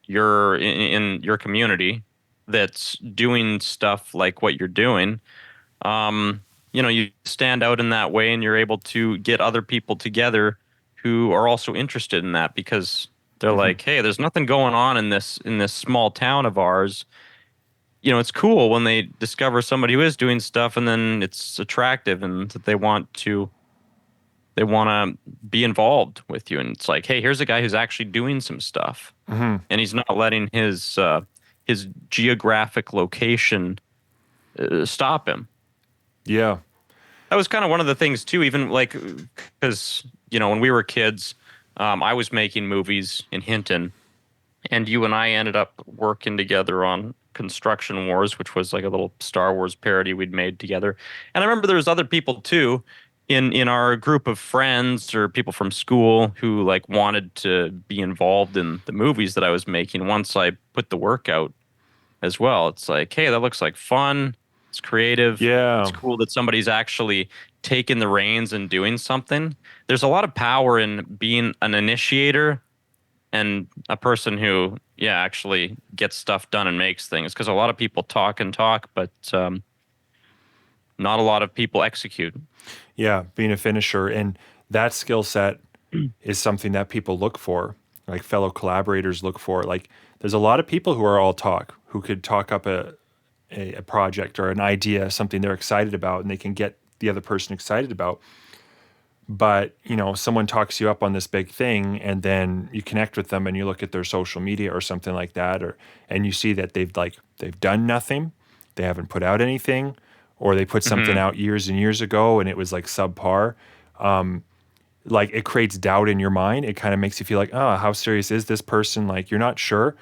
in your community that's doing stuff like what you're doing. um, you stand out in that way, and you're able to get other people together who are also interested in that, because they're mhm. like, hey, there's nothing going on in this small town of ours. It's cool when they discover somebody who is doing stuff, and then it's attractive, and that they want to be involved with you. And it's like, hey, here's a guy who's actually doing some stuff, and he's not letting his geographic location stop him. Yeah. That was kind of one of the things too, even like because when we were kids, I was making movies in Hinton, and you and I ended up working together on Construction Wars, which was like a little Star Wars parody we'd made together. And I remember there was other people too in our group of friends or people from school who like wanted to be involved in the movies that I was making once I put the work out as well. It's like, hey, that looks like fun. It's creative. It's Yeah. cool that somebody's actually taking the reins and doing something. There's a lot of power in being an initiator and a person who, yeah, actually gets stuff done and makes things. Because a lot of people talk and talk, but not a lot of people execute. Yeah. Being a finisher. And that skill set is something that people look for, like fellow collaborators look for. Like there's a lot of people who are all talk, who could talk up a project or an idea, something they're excited about, and they can get the other person excited about. But someone talks you up on this big thing, and then you connect with them and you look at their social media or something like that, or and you see that they've done nothing, they haven't put out anything, or they put something Hmm. out years and years ago and it was like subpar. Like it creates doubt in your mind. It kind of makes you feel like, oh, how serious is this person? Like you're not sure.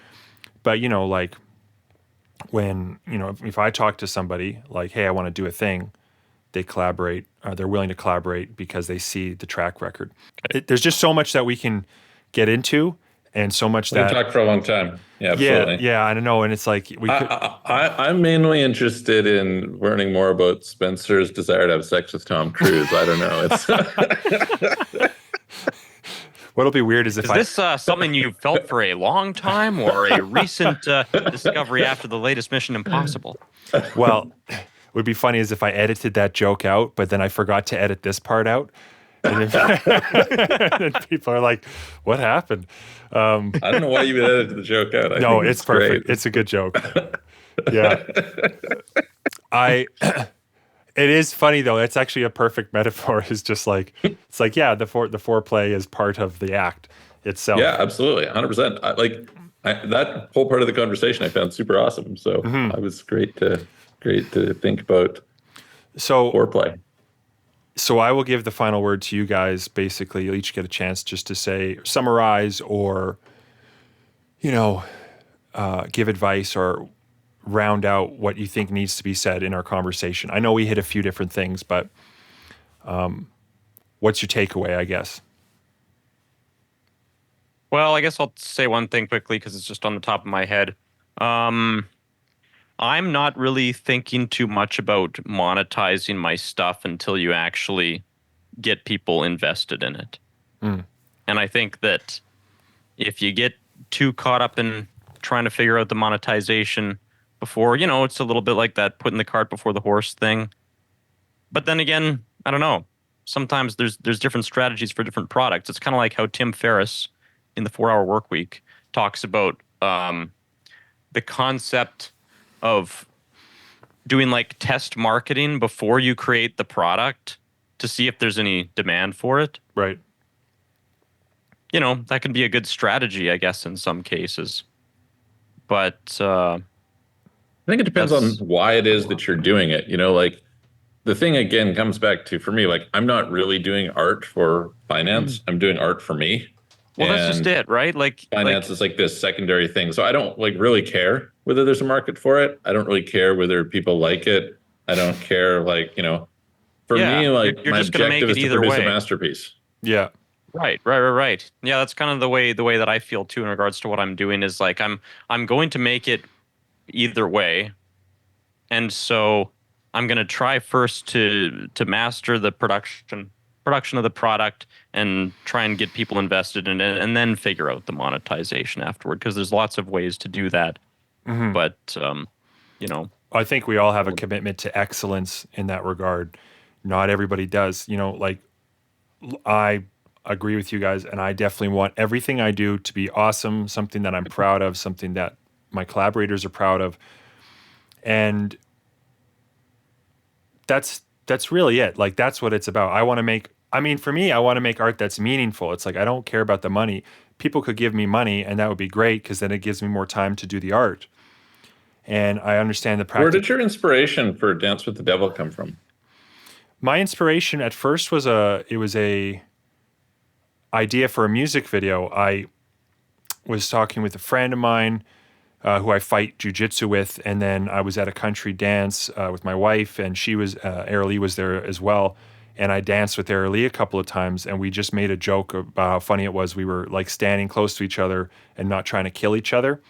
But like when if I talk to somebody like, hey, I want to do a thing, they collaborate. They're willing to collaborate because they see the track record. There's just so much that we can get into, and so much We could that, talk for a long time. Yeah, yeah, absolutely. yeah, I don't know. And it's like we could. I'm mainly interested in learning more about Spencer's desire to have sex with Tom Cruise. I don't know. It's What'll be weird is if Is I, this something you felt for a long time, or a recent discovery after the latest Mission Impossible? well, it would be funny is if I edited that joke out, but then I forgot to edit this part out. And then, and then people are like, what happened? I don't know why you would edit the joke out. I No, think it's it's great. perfect. It's a good joke. Yeah. I It is funny though. It's actually a perfect metaphor. It's just like it's like, yeah, the foreplay is part of the act Yeah, itself. absolutely, 100%. That whole part of the conversation I found super awesome. So I was great to think about So foreplay. so I will give the final word to you guys. Basically, you'll each get a chance just to say, summarize, or you know, give advice or round out what you think needs to be said in our conversation. I know we hit a few different things, but what's your takeaway? I guess. Well, I guess I'll say one thing quickly because it's just on the top of my head. Um, I'm not really thinking too much about monetizing my stuff until you actually get people invested in it. Mm. And I think that if you get too caught up in trying to figure out the monetization before, it's a little bit like that putting the cart before the horse thing. But then again, I don't know. Sometimes there's different strategies for different products. It's kind of like how Tim Ferriss in the 4 Hour Work Week talks about the concept of doing like test marketing before you create the product to see if there's any demand for it. Right. That can be a good strategy, I guess, in some cases. But I think it depends on that's why it is that you're doing it. the thing again comes back to, for me, like I'm not really doing art for finance. I'm doing art for me. Well, that's just And it, right? finance is like this secondary thing. So I don't like really care whether there's a market for it. I don't really care whether people like it. I don't care, like, for yeah, me, like you're my just gonna objective make is it to either produce a way. masterpiece. Yeah. Right. Yeah, that's kind of the way that I feel too in regards to what I'm doing is like I'm going to make it either way. And so I'm going to try first to master the production of the product and try and get people invested in it and then figure out the monetization afterward because there's lots of ways to do that. But you know, I think we all have a commitment to excellence in that regard. Not everybody does. Like I agree with you guys, and I definitely want everything I do to be awesome, something that I'm proud of, something that my collaborators are proud of. And that's really it. Like that's what it's about. For me, I want to make art that's meaningful. It's like I don't care about the money. People could give me money and that would be great because then it gives me more time to do the art. And I understand the Where practice. did your inspiration for Dance with the Devil come from? My inspiration at first was a idea for a music video. I was talking with a friend of mine who I fight jujitsu with, and then I was at a country dance with my wife, and Aralee was there as well, and I danced with Aralee a couple of times, and we just made a joke about how funny it was. We were like standing close to each other and not trying to kill each other.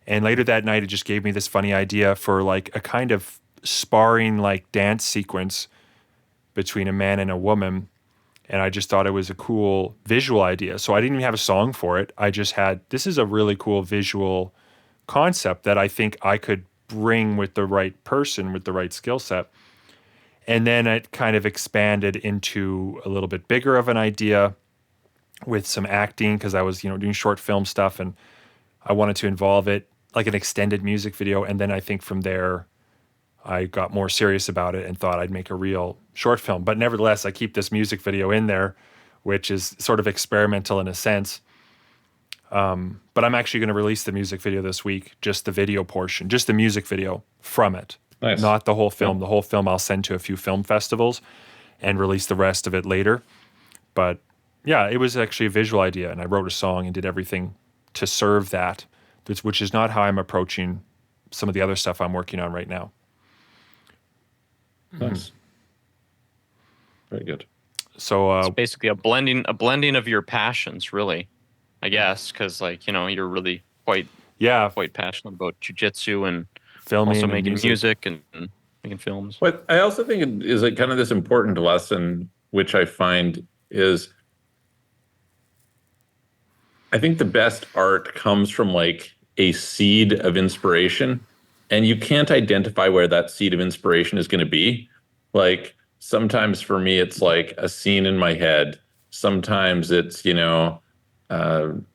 And later that night, it just gave me this funny idea for like a kind of sparring like dance sequence between a man and a woman. And I just thought it was a cool visual idea. So I didn't even have a song for it. I just had, this is a really cool visual concept that I think I could bring with the right person, with the right skill set. And then it kind of expanded into a little bit bigger of an idea with some acting because I was, doing short film stuff and I wanted to involve it like an extended music video. And then I think from there, I got more serious about it and thought I'd make a real short film. But nevertheless, I keep this music video in there, which is sort of experimental in a sense. But I'm actually going to release the music video this week, just the video portion, just the music video from it, Nice. not the whole film. Yeah. The whole film I'll send to a few film festivals and release the rest of it later. But yeah, it was actually a visual idea, and I wrote a song and did everything to serve that, which is not how I'm approaching some of the other stuff I'm working on right now. Nice. Very good. So it's basically a blending of your passions, really, I guess, because you're really quite yeah, passionate about jujitsu and filming also and making music and making films. But I also think it is like kind of this important lesson, which I find is, I think the best art comes from like a seed of inspiration, and you can't identify where that seed of inspiration is going to be. Like sometimes for me, it's like a scene in my head. Sometimes it's,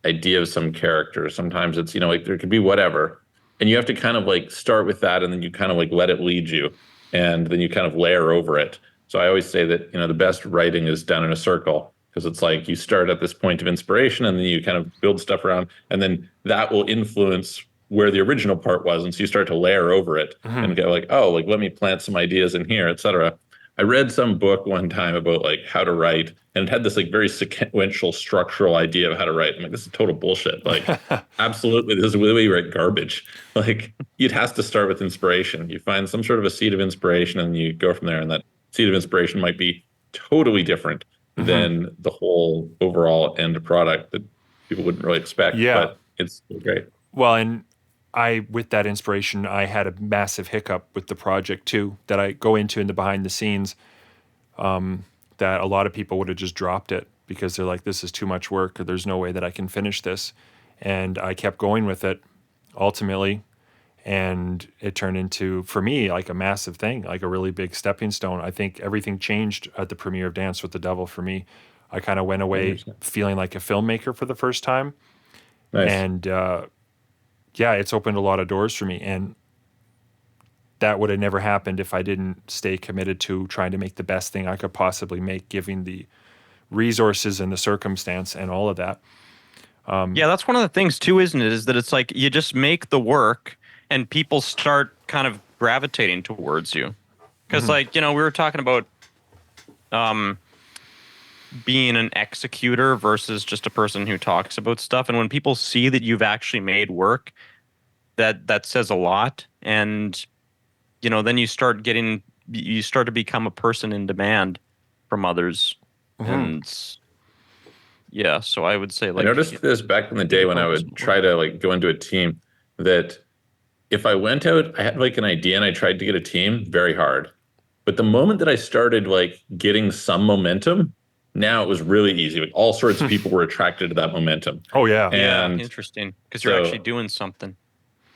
idea of some character. Sometimes it's, like there could be whatever. And you have to kind of like start with that, and then you kind of like let it lead you, and then you kind of layer over it. So I always say that, the best writing is done in a circle, because it's like you start at this point of inspiration and then you kind of build stuff around, and then that will influence where the original part was. And so you start to layer over it and go like, oh, like let me plant some ideas in here, etc. I read some book one time about like how to write, and it had this like very sequential structural idea of how to write. I'm like, this is total bullshit. Like, absolutely, this is the way you write garbage. Like, it has to start with inspiration. You find some sort of a seed of inspiration, and you go from there. And that seed of inspiration might be totally different than the whole overall end product that people wouldn't really expect. Yeah. But it's still great. Well, and with that inspiration, I had a massive hiccup with the project too, that I go into in the behind the scenes, that a lot of people would have just dropped it because they're like, this is too much work, or there's no way that I can finish this. And I kept going with it ultimately. And it turned into, for me, like a massive thing, like a really big stepping stone. I think everything changed at the premiere of Dance with the Devil for me. I kind of went away feeling like a filmmaker for the first time. Nice. And it's opened a lot of doors for me. And that would have never happened if I didn't stay committed to trying to make the best thing I could possibly make, given the resources and the circumstance and all of that. Yeah, that's one of the things too, isn't it? Is that it's like you just make the work and people start kind of gravitating towards you Because like, we were talking about um, being an executor versus just a person who talks about stuff. And when people see that you've actually made work, that says a lot. And then you start to become a person in demand from others. And yeah, so I would say I like noticed this back in the day being when I focused would more. try to like go into a team that if I went out, I had like an idea and I tried to get a team, very hard. But the moment that I started like getting some momentum, now it was really easy. Like all sorts of people were attracted to that momentum. Oh yeah. Yeah, And interesting. Because you're actually so doing something.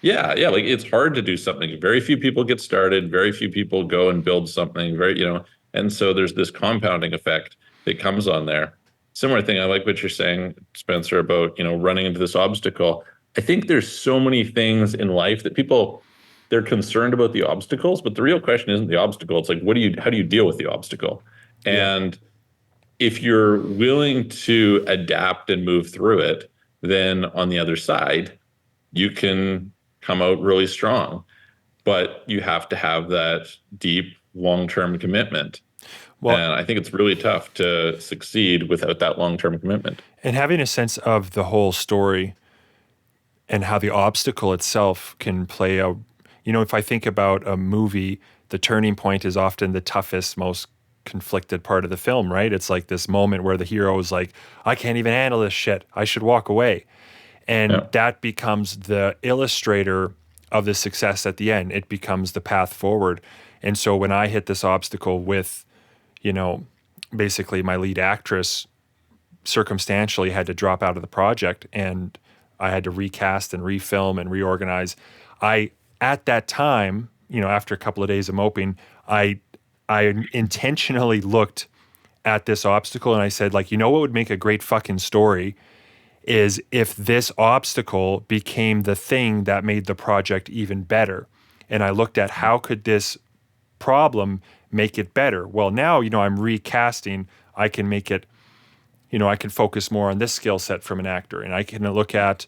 yeah, like it's hard to do something. Very few people get started, very few people go and build something, and so there's this compounding effect that comes on there. Similar thing, I like what you're saying, Spencer, about, running into this obstacle. I think there's so many things in life that they're concerned about the obstacles, but the real question isn't the obstacle. It's like, how do you deal with the obstacle? Yeah. And if you're willing to adapt and move through it, then on the other side, you can come out really strong. But you have to have that deep, long-term commitment. Well, And I think it's really tough to succeed without that long-term commitment. and having a sense of the whole story and how the obstacle itself can play out. If I think about a movie, the turning point is often the toughest, most conflicted part of the film, right? It's like this moment where the hero is like, I can't even handle this shit. I should walk away. And Yeah. that becomes the illustrator of the success at the end. It becomes the path forward. And so when I hit this obstacle with, basically my lead actress circumstantially had to drop out of the project and I had to recast and refilm and reorganize. At that time, after a couple of days of moping, I intentionally looked at this obstacle and I said, like, what would make a great fucking story is if this obstacle became the thing that made the project even better. And I looked at how could this problem make it better? Well, now, I'm recasting, I can make it, I can focus more on this skill set from an actor, and I can look at,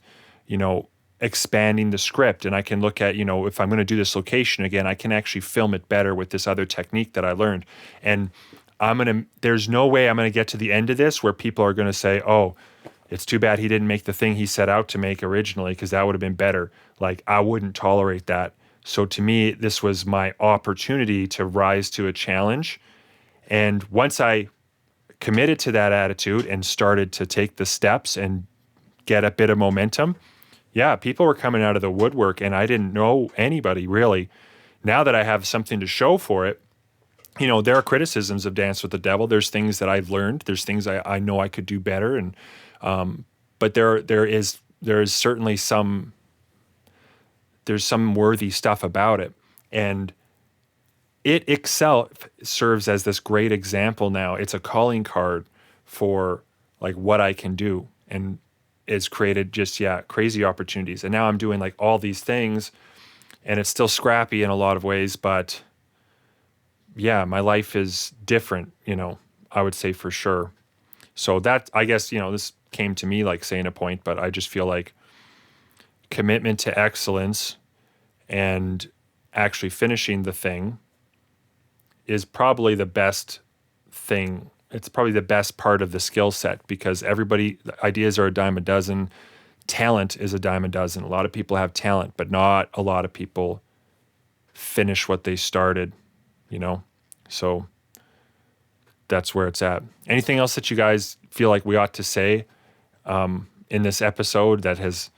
expanding the script, and I can look at, if I'm going to do this location again, I can actually film it better with this other technique that I learned. And there's no way I'm going to get to the end of this where people are going to say, oh, it's too bad he didn't make the thing he set out to make originally because that would have been better. Like, I wouldn't tolerate that. So to me, this was my opportunity to rise to a challenge. And once I committed to that attitude and started to take the steps and get a bit of momentum, yeah, people were coming out of the woodwork and I didn't know anybody really. Now that I have something to show for it, there are criticisms of Dance with the Devil. There's things that I've learned. There's things I know I could do better. And but there is certainly there's some worthy stuff about it. And it itself serves as this great example now. It's a calling card for like what I can do, and it's created just, crazy opportunities. And now I'm doing like all these things and it's still scrappy in a lot of ways, but yeah, my life is different, I would say for sure. So that, I guess, this came to me like saying a point, but I just feel like commitment to excellence and actually finishing the thing is probably the best thing. It's probably the best part of the skill set because ideas are a dime a dozen. Talent is a dime a dozen. A lot of people have talent, but not a lot of people finish what they started, So that's where it's at. Anything else that you guys feel like we ought to say in this episode that has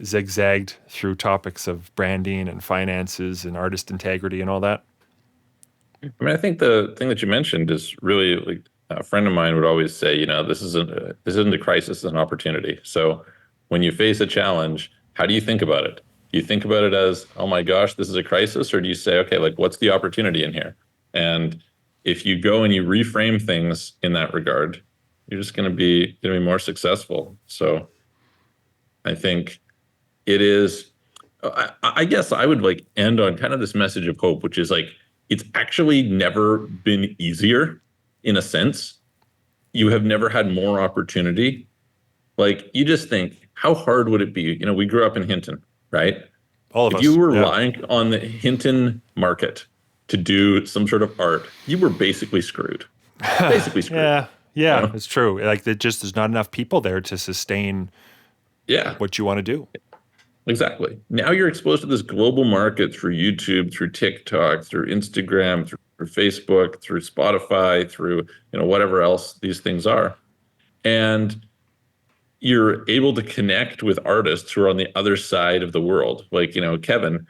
zigzagged through topics of branding and finances and artist integrity and all that? I mean, I think the thing that you mentioned is really, like, a friend of mine would always say, this isn't a crisis, it's an opportunity. So when you face a challenge, how do you think about it? Do you think about it as, oh my gosh, this is a crisis? Or do you say, okay, like, what's the opportunity in here? And if you go and you reframe things in that regard, you're just going to be more successful. So I think it is, I guess I would like end on kind of this message of hope, which is like, it's actually never been easier in a sense. You have never had more opportunity. Like, you just think, how hard would it be? We grew up in Hinton, right? All of If us. you were Yeah. relying on the Hinton market to do some sort of art, you were basically screwed. Basically screwed. Yeah, You yeah, know? it's true. Like there's not enough people there to sustain Yeah, what you want to do. exactly. Now you're exposed to this global market through YouTube, through TikTok, through Instagram, through Facebook, through Spotify, through whatever else these things are. And you're able to connect with artists who are on the other side of the world. Like, Kevin,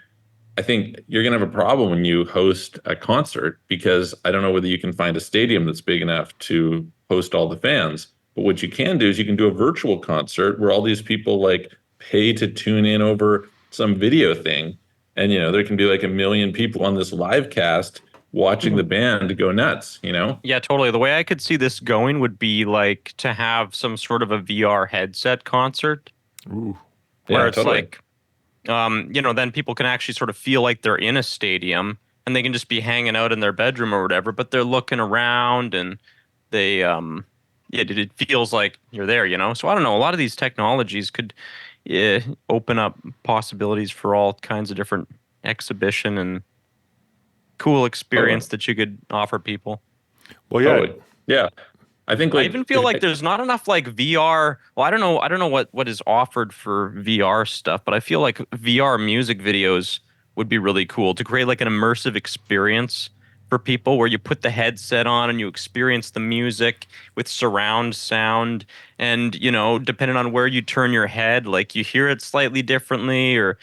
I think you're going to have a problem when you host a concert because I don't know whether you can find a stadium that's big enough to host all the fans. But what you can do is you can do a virtual concert where all these people like pay to tune in over some video thing. And, there can be like 1 million people on this live cast watching the band go nuts. Yeah, totally. The way I could see this going would be like to have some sort of a VR headset concert Ooh. where Yeah, it's totally. like, then people can actually sort of feel like they're in a stadium and they can just be hanging out in their bedroom or whatever, but they're looking around and they, yeah, it feels like you're there. So I don't know. A lot of these technologies could open up possibilities for all kinds of different exhibition and cool experience Totally. that you could offer people. Well, yeah, Totally. Yeah. I think I like even feel like there's not enough like VR. Well, I don't know what is offered for VR stuff, but I feel like VR music videos would be really cool to create like an immersive experience for people where you put the headset on and you experience the music with surround sound and depending on where you turn your head, like you hear it slightly differently or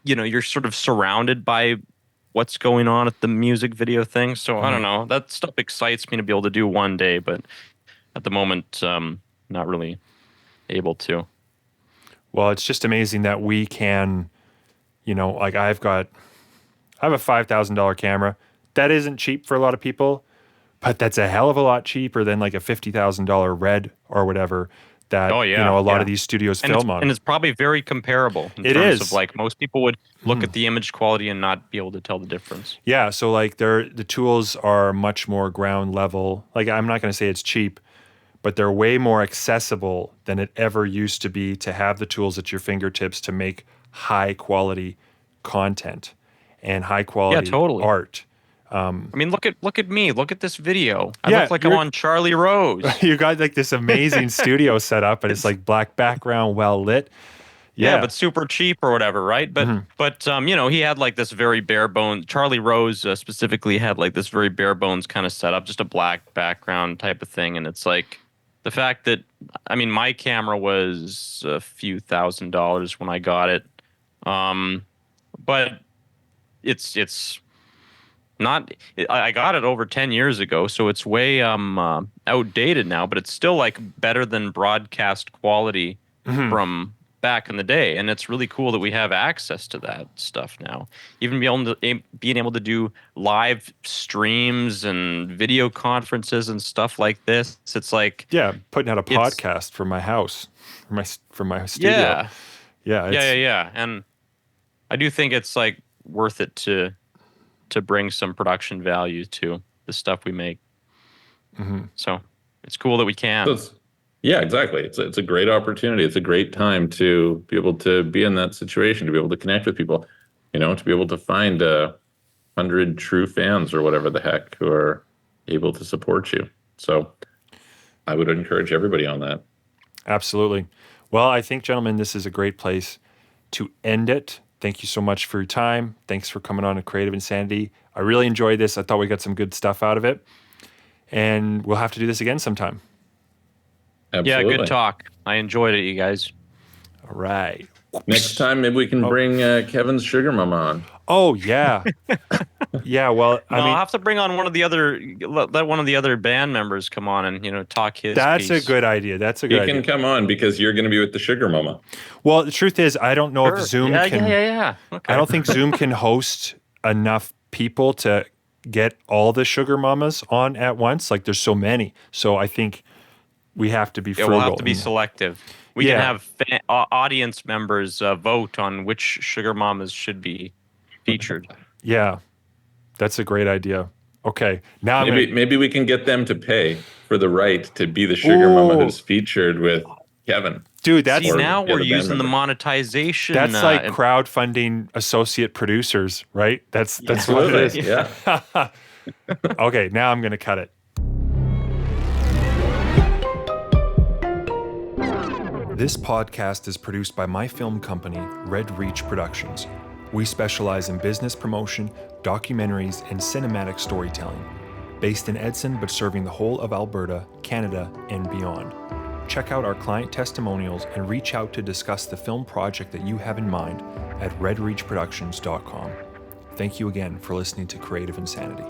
you're sort of surrounded by what's going on at the music video thing. So I don't know. That stuff excites me to be able to do one day, but at the moment, not really able to. well, it's just amazing that we can, like I have a $5,000 camera. That isn't cheap for a lot of people, but that's a hell of a lot cheaper than like a $50,000 Red or whatever that, Oh yeah, a lot yeah. of these studios And it's film on. and it's probably very comparable in It terms of is. like most people would look at the image quality and not be able to tell the difference. Yeah, so like the tools are much more ground level. Like I'm not going to say it's cheap, but they're way more accessible than it ever used to be to have the tools at your fingertips to make high quality content and high Yeah, quality totally. art. I mean, look at me. Look at this video. I Yeah, look like I'm on Charlie Rose. You got like this amazing studio set up and it's like black background, well lit. Yeah, Yeah. but super cheap or whatever, right? But he had like this very bare bones. Charlie Rose specifically had like this very bare bones kind of setup, just a black background type of thing, and it's like the fact that I mean, my camera was a few $1,000s when I got it, but it's not. I got it over 10 years ago, so it's way outdated now, but it's still like better than broadcast quality from back in the day, and it's really cool that we have access to that stuff now. Even being able to do live streams and video conferences and stuff like this. It's like Yeah, putting out a it's podcast from my house, from my studio. yeah, Yeah, it's, yeah, and I do think it's like worth it to bring some production value to the stuff we make. So it's cool that we So can. yeah, exactly. It's a great opportunity. It's a great time to be able to be in that situation, to be able to connect with people, to be able to find 100 true fans or whatever the heck who are able to support you. So I would encourage everybody on that. Absolutely. Well, I think, gentlemen, this is a great place to end it. Thank you so much for your time. Thanks for coming on to Creative Insanity. I really enjoyed this. I thought we got some good stuff out of it. And we'll have to do this again sometime. Yeah, Absolutely. good talk. I enjoyed it, you guys. All right. Next time, maybe we can bring Kevin's sugar mama on. Oh, yeah. Yeah, well, No, I mean, I'll have to bring on let one of the other band members come on and talk his that's a piece. good idea. That's a He good can idea. come on because you're going to be with the sugar mama. Well, the truth is, I don't know if Sure. Zoom yeah, can. yeah. Okay. I don't think Zoom can host enough people to get all the sugar mamas on at once. Like, there's so many. So I think we have to be Yeah, frugal. we'll have to be selective. We Yeah. can have audience members vote on which sugar mamas should be featured. Yeah, that's a great idea. Okay, now I'm Maybe gonna, maybe we can get them to pay for the right to be the sugar mama Ooh. who's featured with Kevin. Dude, that's See, now yeah, we're the band using the member. monetization. that's like and- crowdfunding associate producers, right? That's what it Absolutely. is. Yeah. Okay, now I'm going to cut it. This podcast is produced by my film company, Red Reach Productions. We specialize in business promotion, documentaries, and cinematic storytelling. Based in Edson, but serving the whole of Alberta, Canada, and beyond. Check out our client testimonials and reach out to discuss the film project that you have in mind at redreachproductions.com. Thank you again for listening to Creative Insanity.